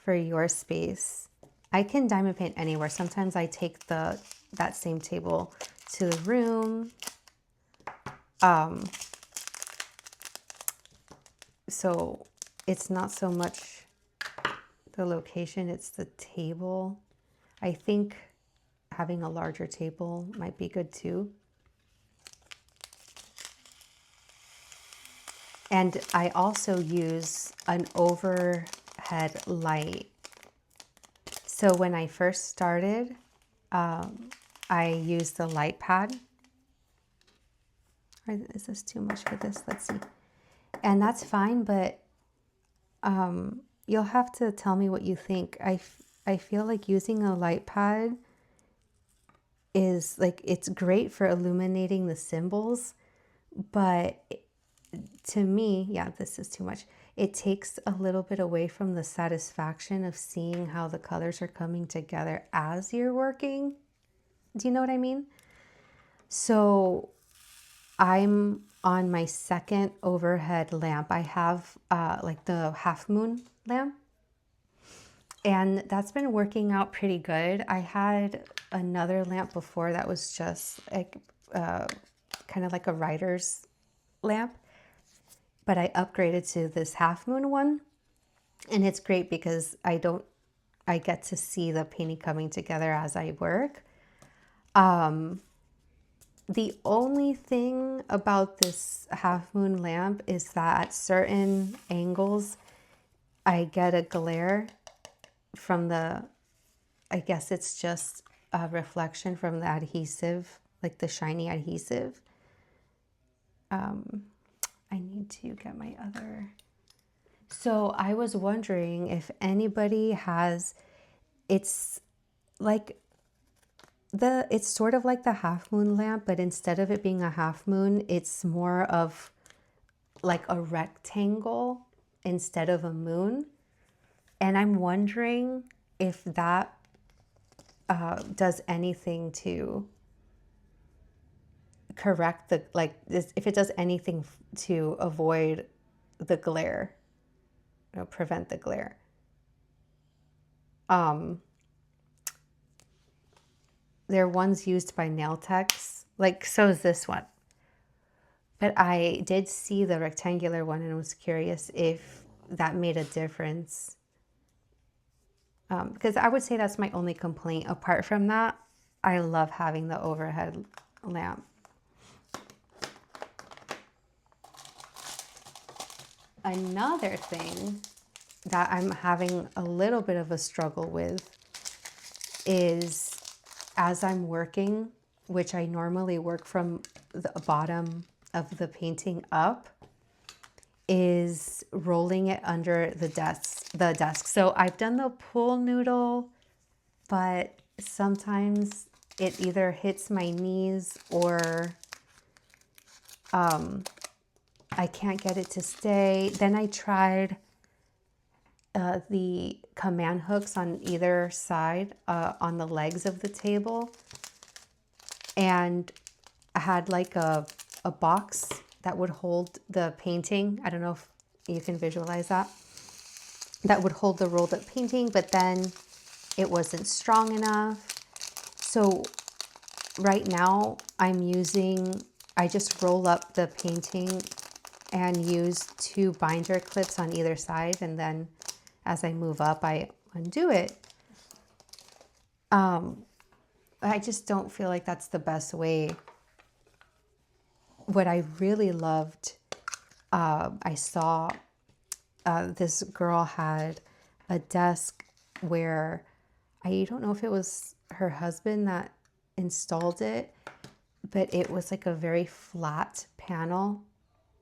for your space. I can diamond paint anywhere. Sometimes I take that same table to the room. So it's not so much the location, it's the table. I think having a larger table might be good too. And I also use an overhead light. So when I first started, I used the light pad. Or is this too much for this? Let's see. And that's fine, but you'll have to tell me what you think. I feel like using a light pad is like, it's great for illuminating the symbols, but to me, yeah, this is too much. It takes a little bit away from the satisfaction of seeing how the colors are coming together as you're working. Do you know what I mean? So I'm on my second overhead lamp. I have like the half moon lamp, and that's been working out pretty good. I had another lamp before that was just like kind of like a writer's lamp, but I upgraded to this half moon one, and it's great because I get to see the painting coming together as I work. The only thing about this half moon lamp is that at certain angles, I get a glare from I guess it's just reflection from the adhesive, like the shiny adhesive. I need to get my other. So I was wondering if anybody has, it's like it's sort of like the half moon lamp, but instead of it being a half moon, it's more of like a rectangle instead of a moon. And I'm wondering if that does anything to correct the, like, if it does anything to avoid the glare, prevent the glare. They're ones used by nail techs, like so is this one. But I did see the rectangular one and was curious if that made a difference. Because I would say that's my only complaint. Apart from that, I love having the overhead lamp. Another thing that I'm having a little bit of a struggle with is as I'm working, which I normally work from the bottom of the painting up, is rolling it under the desk. So I've done the pool noodle, but sometimes it either hits my knees or I can't get it to stay. Then I tried the command hooks on either side on the legs of the table, and I had like a box that would hold the painting. I don't know if you can visualize that. That would hold the rolled up painting, but then it wasn't strong enough. So right now I just roll up the painting and use 2 binder clips on either side, and then as I move up, I undo it. I just don't feel like that's the best way. What I really loved, I saw this girl had a desk where I don't know if it was her husband that installed it, but it was like a very flat panel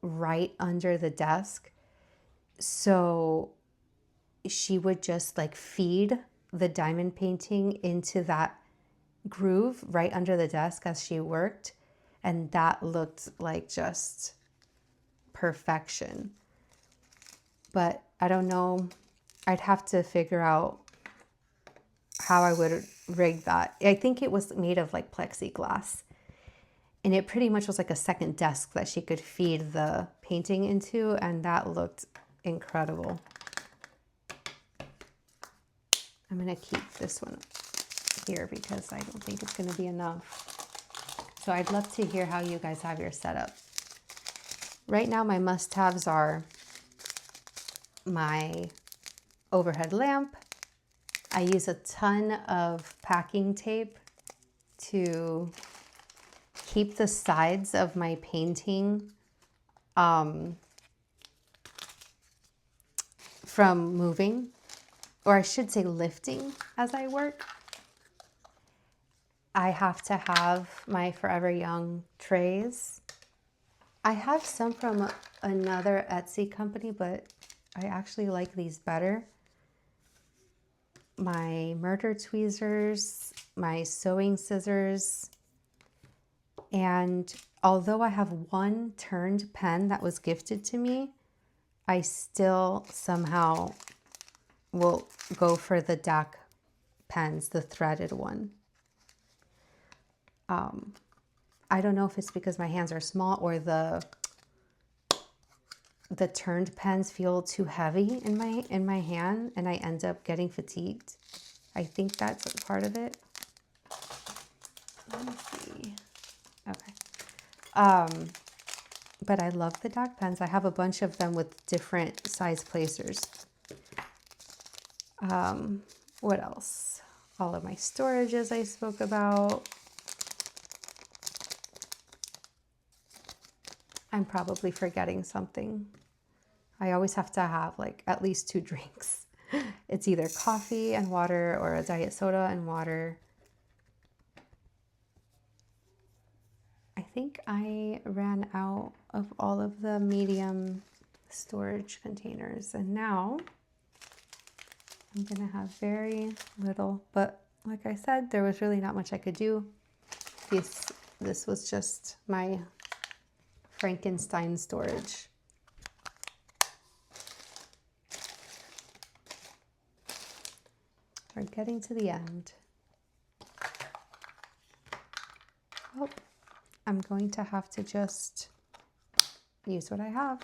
right under the desk. So she would just like feed the diamond painting into that groove right under the desk as she worked. And that looked like just perfection. But I don't know. I'd have to figure out how I would rig that. I think it was made of like plexiglass. And it pretty much was like a second desk that she could feed the painting into. And that looked incredible. I'm going to keep this one here because I don't think it's going to be enough. So I'd love to hear how you guys have your setup. Right now, my must-haves are my overhead lamp. I use a ton of packing tape to keep the sides of my painting from moving, or I should say lifting as I work. I have to have my Forever Young trays. I have some from another Etsy company, but I actually like these better. My murder tweezers, my sewing scissors, and although I have one turned pen that was gifted to me, I still somehow will go for the DAC pens, the threaded one. I don't know if it's because my hands are small or the turned pens feel too heavy in my hand and I end up getting fatigued. I think that's a part of it. Let me see. Okay. But I love the DAC pens. I have a bunch of them with different size placers. What else? All of my storages I spoke about. I'm probably forgetting something. I always have to have like at least 2 drinks. It's either coffee and water or a diet soda and water. think I ran out of all of the medium storage containers, and now I'm gonna have very little, but like I said, there was really not much I could do. This was just my Frankenstein storage. We're getting to the end. Oh, I'm going to have to just use what I have.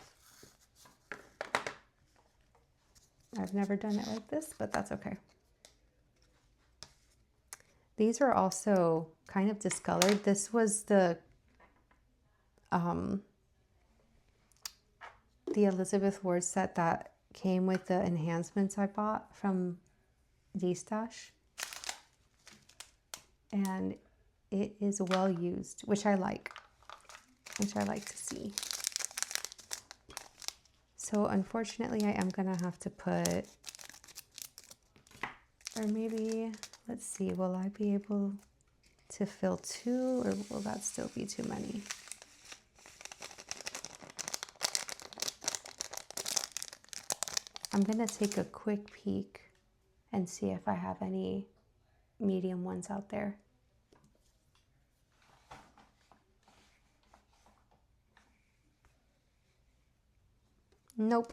I've never done it like this, but that's okay. These are also kind of discolored. This was the Elizabeth Ward set that came with the enhancements I bought from D-Stash. And it is well used, which I like to see. So unfortunately, I am gonna have to put, or maybe, let's see, will I be able to fill 2, or will that still be too many? I'm gonna take a quick peek and see if I have any medium ones out there. Nope.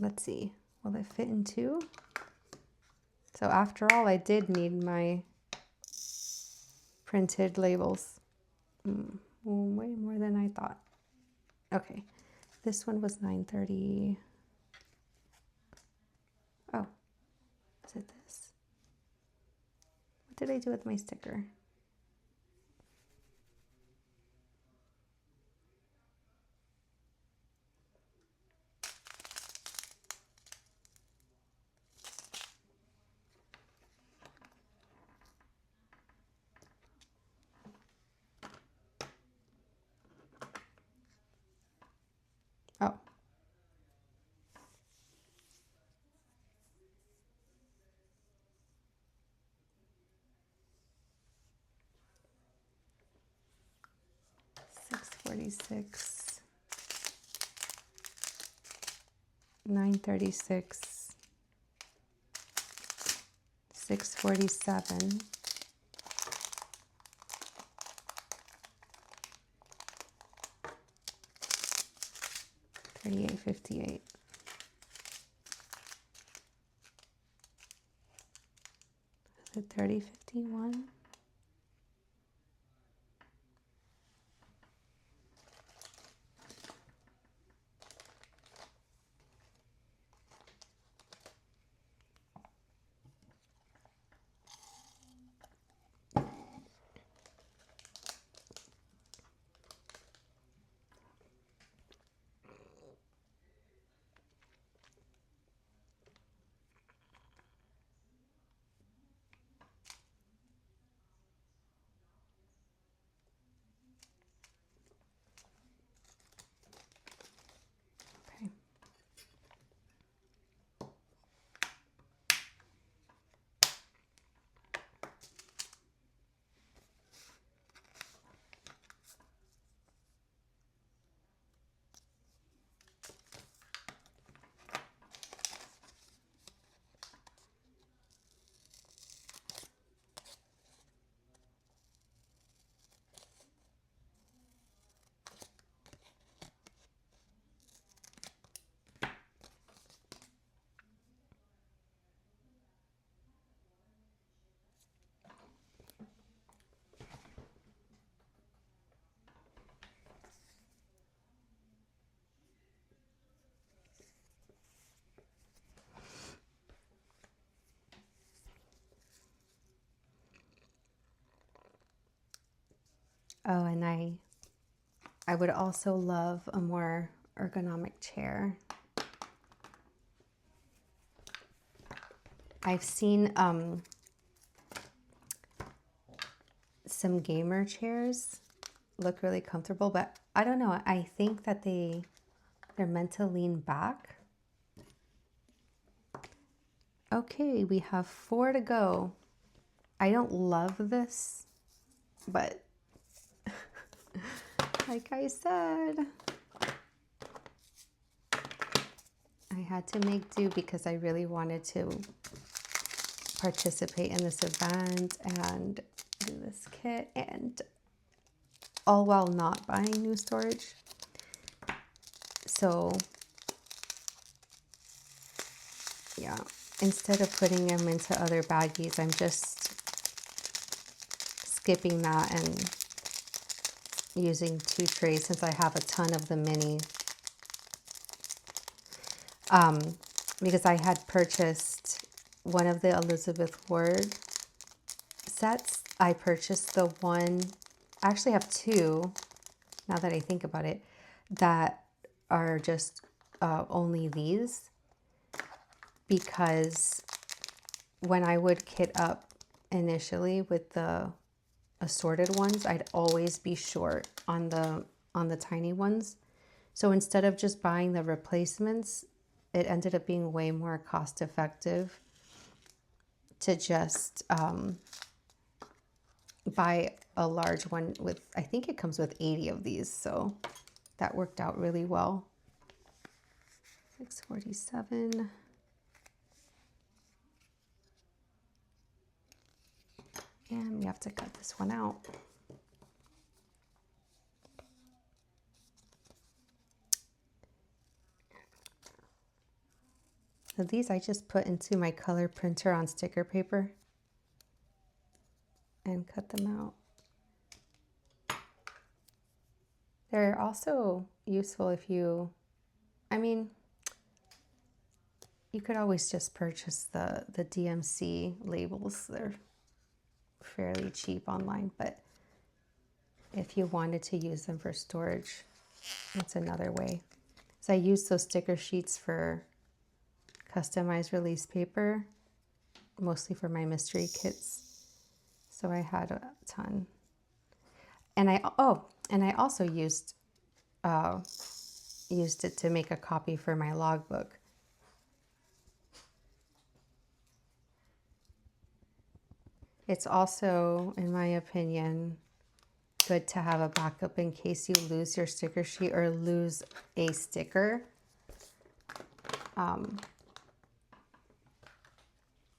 Let's see, will it fit in 2? So after all, I did need my printed labels. Way more than I thought. Okay, this one was $9.30. Oh, is it this? What did I do with my sticker? Oh. $6.46, $9.36, $6.47, $38.58. Is it $30.51? Oh, and I would also love a more ergonomic chair. I've seen some gamer chairs look really comfortable, but I don't know. I think that they're meant to lean back. Okay, we have 4 to go. I don't love this, but like I said, I had to make do because I really wanted to participate in this event and do this kit, and all while not buying new storage. So yeah, instead of putting them into other baggies, I'm just skipping that and using 2 trays since I have a ton of the mini. Because I had purchased one of the Elizabeth Ward sets. I purchased the one, I actually have 2, now that I think about it, that are just only these, because when I would kit up initially with the assorted ones, I'd always be short on the tiny ones. So instead of just buying the replacements, it ended up being way more cost effective to just buy a large one with, I think it comes with 80 of these. So that worked out really well. 647. And we have to cut this one out. So these I just put into my color printer on sticker paper and cut them out. They're also useful if you, I mean, you could always just purchase the DMC labels. They're fairly cheap online, but if you wanted to use them for storage, that's another way. So I use those sticker sheets for customized release paper, mostly for my mystery kits. So I had a ton. And I also used it to make a copy for my logbook. It's also, in my opinion, good to have a backup in case you lose your sticker sheet or lose a sticker.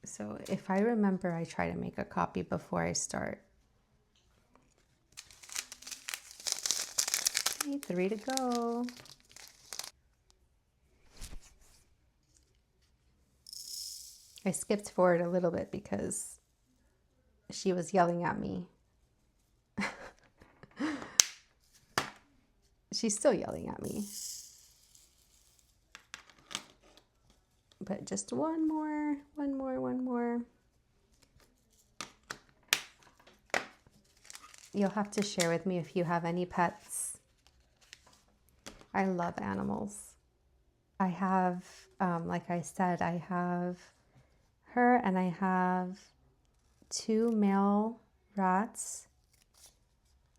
So if I remember, I try to make a copy before I start. Okay, 3 to go. I skipped forward a little bit because she was yelling at me. She's still yelling at me. But just one more. You'll have to share with me if you have any pets. I love animals. I have, like I said, I have her and I have 2 male rats,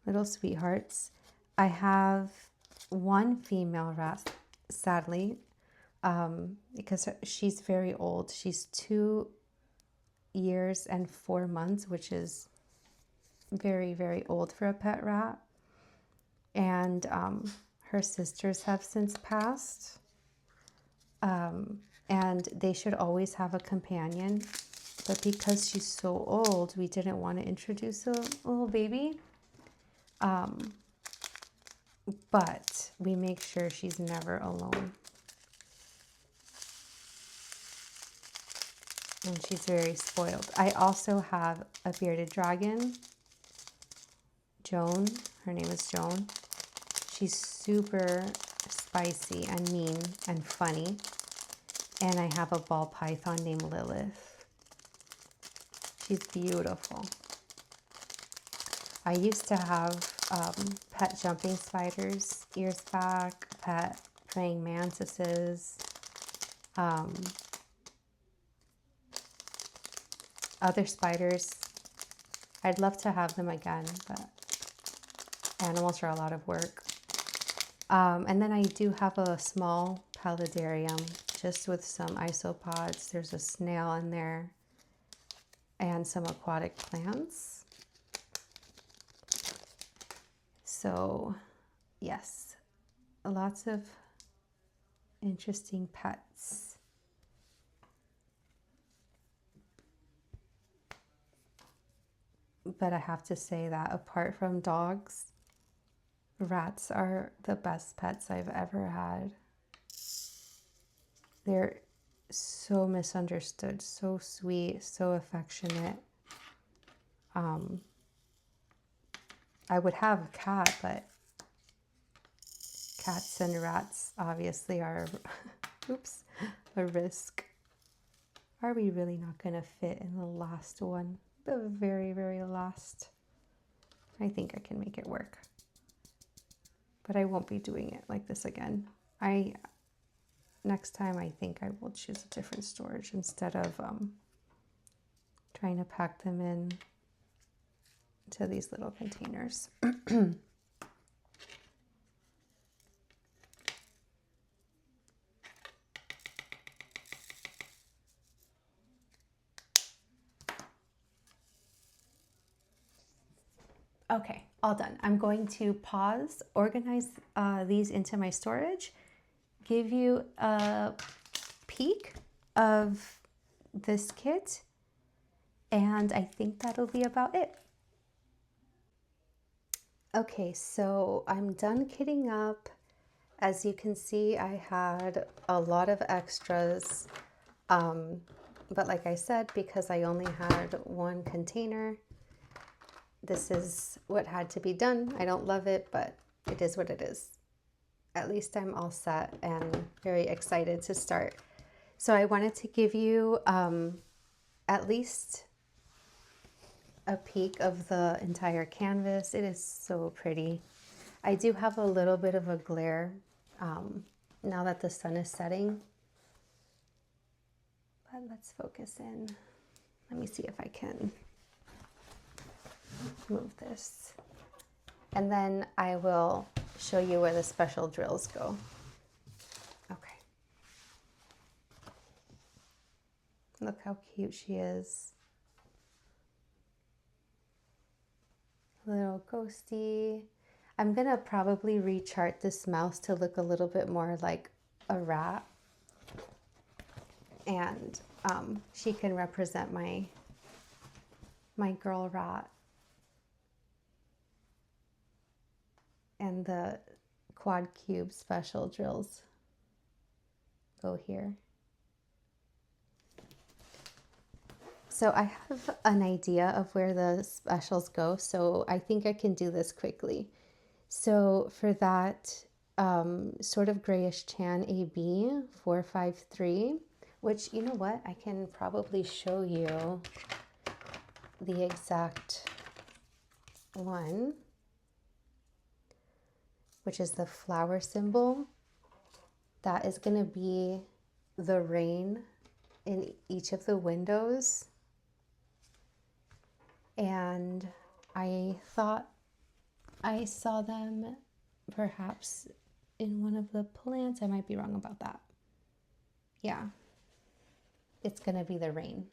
little sweethearts. I have 1 female rat, sadly, because she's very old. She's 2 years and 4 months, which is very, very old for a pet rat. And her sisters have since passed. And they should always have a companion. But because she's so old, we didn't want to introduce a little baby. But we make sure she's never alone. And she's very spoiled. I also have a bearded dragon, Joan. Her name is Joan. She's super spicy and mean and funny. And I have a ball python named Lilith. She's beautiful. I used to have pet jumping spiders years back, pet praying mantises, other spiders. I'd love to have them again, but animals are a lot of work. And then I do have a small paludarium just with some isopods. There's a snail in there. and some aquatic plants. So yes, lots of interesting pets. But I have to say that apart from dogs, rats are the best pets I've ever had. They're so misunderstood, so sweet, so affectionate. I would have a cat, but cats and rats obviously are, oops, a risk. Are we really not going to fit in the last one? The very, very last. I think I can make it work. But I won't be doing it like this again. Next time I think I will choose a different storage instead of trying to pack them in to these little containers. Okay, all done. I'm going to pause, organize these into my storage, give you a peek of this kit, and I think that'll be about it. Okay, so I'm done kitting up. As you can see, I had a lot of extras, but like I said, because I only had one container, this is what had to be done. I don't love it, but it is what it is. At least I'm all set and very excited to start. So I wanted to give you at least a peek of the entire canvas. It is so pretty. I do have a little bit of a glare now that the sun is setting, but let's focus in. Let me see if I can move this. And then I will show you where the special drills go. Okay. Look how cute she is. A little ghosty. I'm gonna probably rechart this mouse to look a little bit more like a rat. And she can represent my girl rat. And the quad cube special drills go here. So I have an idea of where the specials go, so I think I can do this quickly. So for that sort of grayish tan AB 453, which, you know what, I can probably show you the exact one, which is the flower symbol. That is going to be the rain in each of the windows. And I thought I saw them perhaps in one of the plants. I might be wrong about that. Yeah, it's going to be the rain.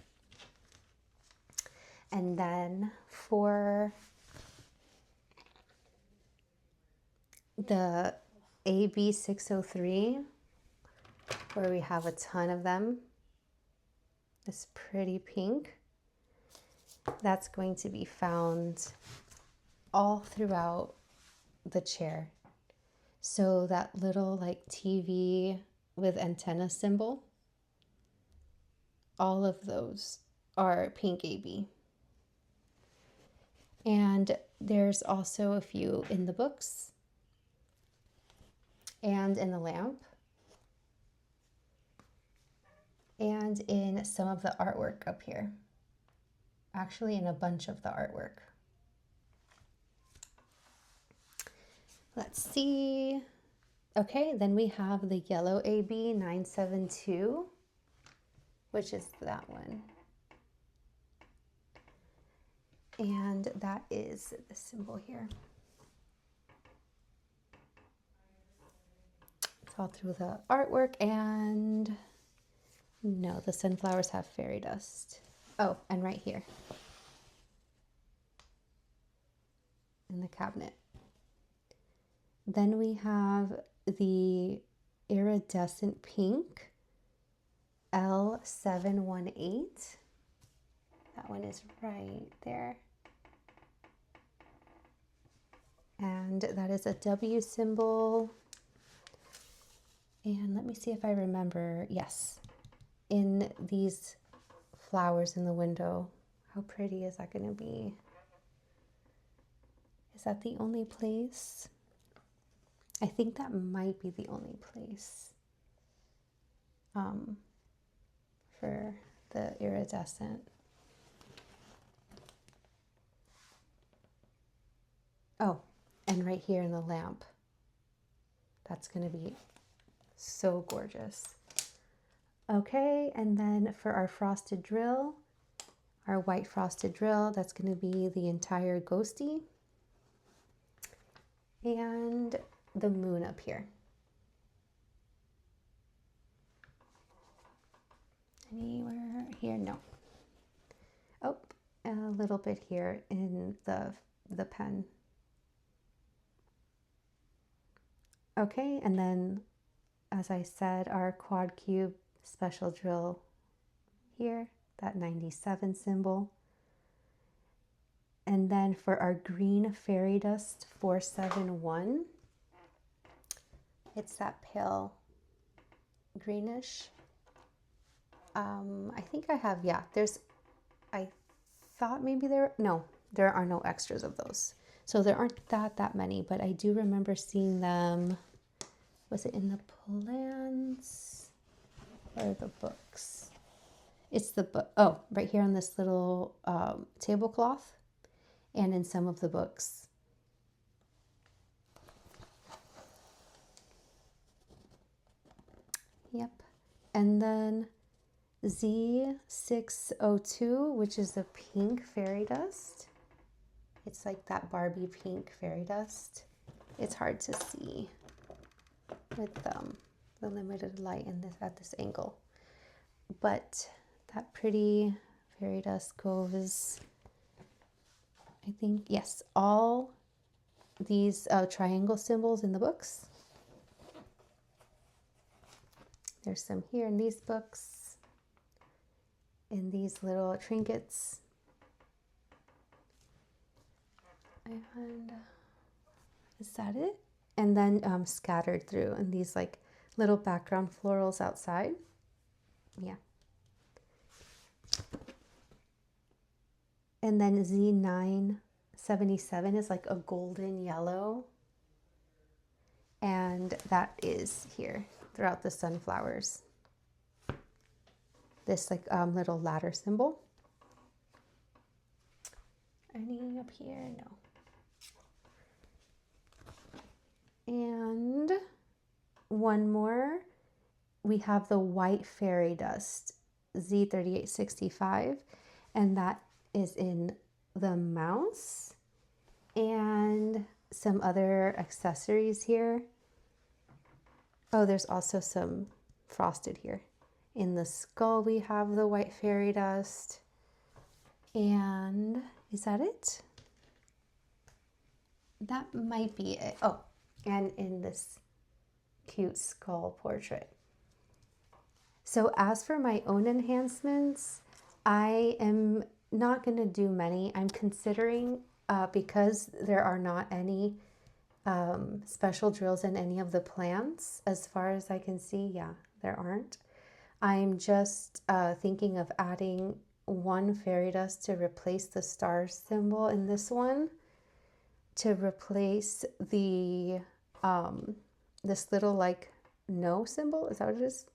And then for the AB603, where we have a ton of them, this pretty pink, that's going to be found all throughout the chair. So that little like TV with antenna symbol, all of those are pink AB. And there's also a few in the books and in the lamp and in some of the artwork up here. Actually, in a bunch of the artwork. Let's see. Okay, then we have the yellow AB 972, which is that one. And that is the symbol here. It's all through the artwork, and no, the sunflowers have fairy dust. Oh, and right here in the cabinet. Then we have the iridescent pink L718. That one is right there. And that is a W symbol. And let me see if I remember. Yes, in these flowers in the window. How pretty is that going to be? Is that the only place? I think that might be the only place for the iridescent. Oh, and right here in the lamp. That's going to be so gorgeous. Okay, and then for our frosted drill, our white frosted drill, that's going to be the entire ghosty. And the moon up here. Anywhere here? No. Oh, a little bit here in the pen. Okay, and then, as I said, our quad cube special drill here, that 97 symbol. And then for our green fairy dust 471, it's that pale greenish. I think I have, yeah, I thought maybe there are no extras of those. So there aren't that many, but I do remember seeing them. Was it in the plans or the books? It's the book. Oh, right here on this little tablecloth and in some of the books. Yep. And then Z602, which is the pink fairy dust. It's like that Barbie pink fairy dust. It's hard to see with the limited light in this at this angle. But that pretty fairy dust goes, I think, yes, all these triangle symbols in the books. There's some here in these books, in these little trinkets. And is that it? And then scattered through in these like little background florals outside. Yeah. And then Z977 is like a golden yellow. And that is here throughout the sunflowers. This like little ladder symbol. Any up here? No. And one more. We have the white fairy dust, Z3865, and that is in the mouse and some other accessories here. Oh, there's also some frosted here. In the skull, we have the white fairy dust. And is that it? That might be it. Oh, and in this cute skull portrait. So as for my own enhancements, I am not going to do many. I'm considering, because there are not any special drills in any of the plants, as far as I can see, yeah, there aren't. I'm just thinking of adding one fairy dust to replace the star symbol in this one, to replace the this little like no symbol, is that what it is?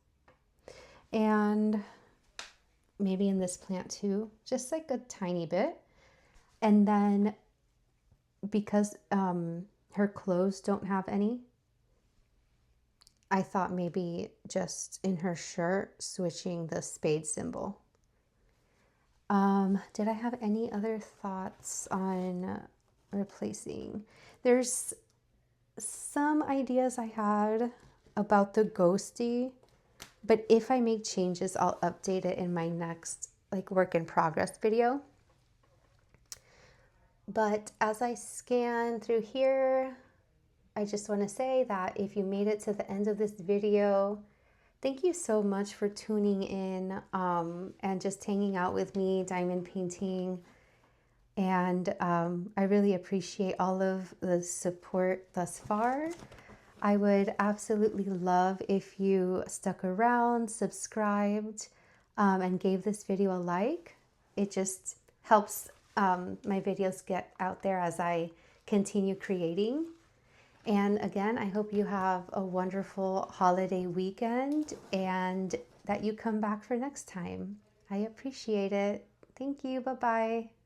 And maybe in this plant too, just like a tiny bit. And then because her clothes don't have any, I thought maybe just in her shirt switching the spade symbol. Did I have any other thoughts on replacing? There's some ideas I had about the ghosty, but if I make changes, I'll update it in my next like work in progress video. But as I scan through here, I just want to say that if you made it to the end of this video, thank you so much for tuning in and just hanging out with me, diamond painting. And I really appreciate all of the support thus far. I would absolutely love if you stuck around, subscribed, and gave this video a like. It just helps my videos get out there as I continue creating. And again, I hope you have a wonderful holiday weekend and that you come back for next time. I appreciate it. Thank you. Bye-bye.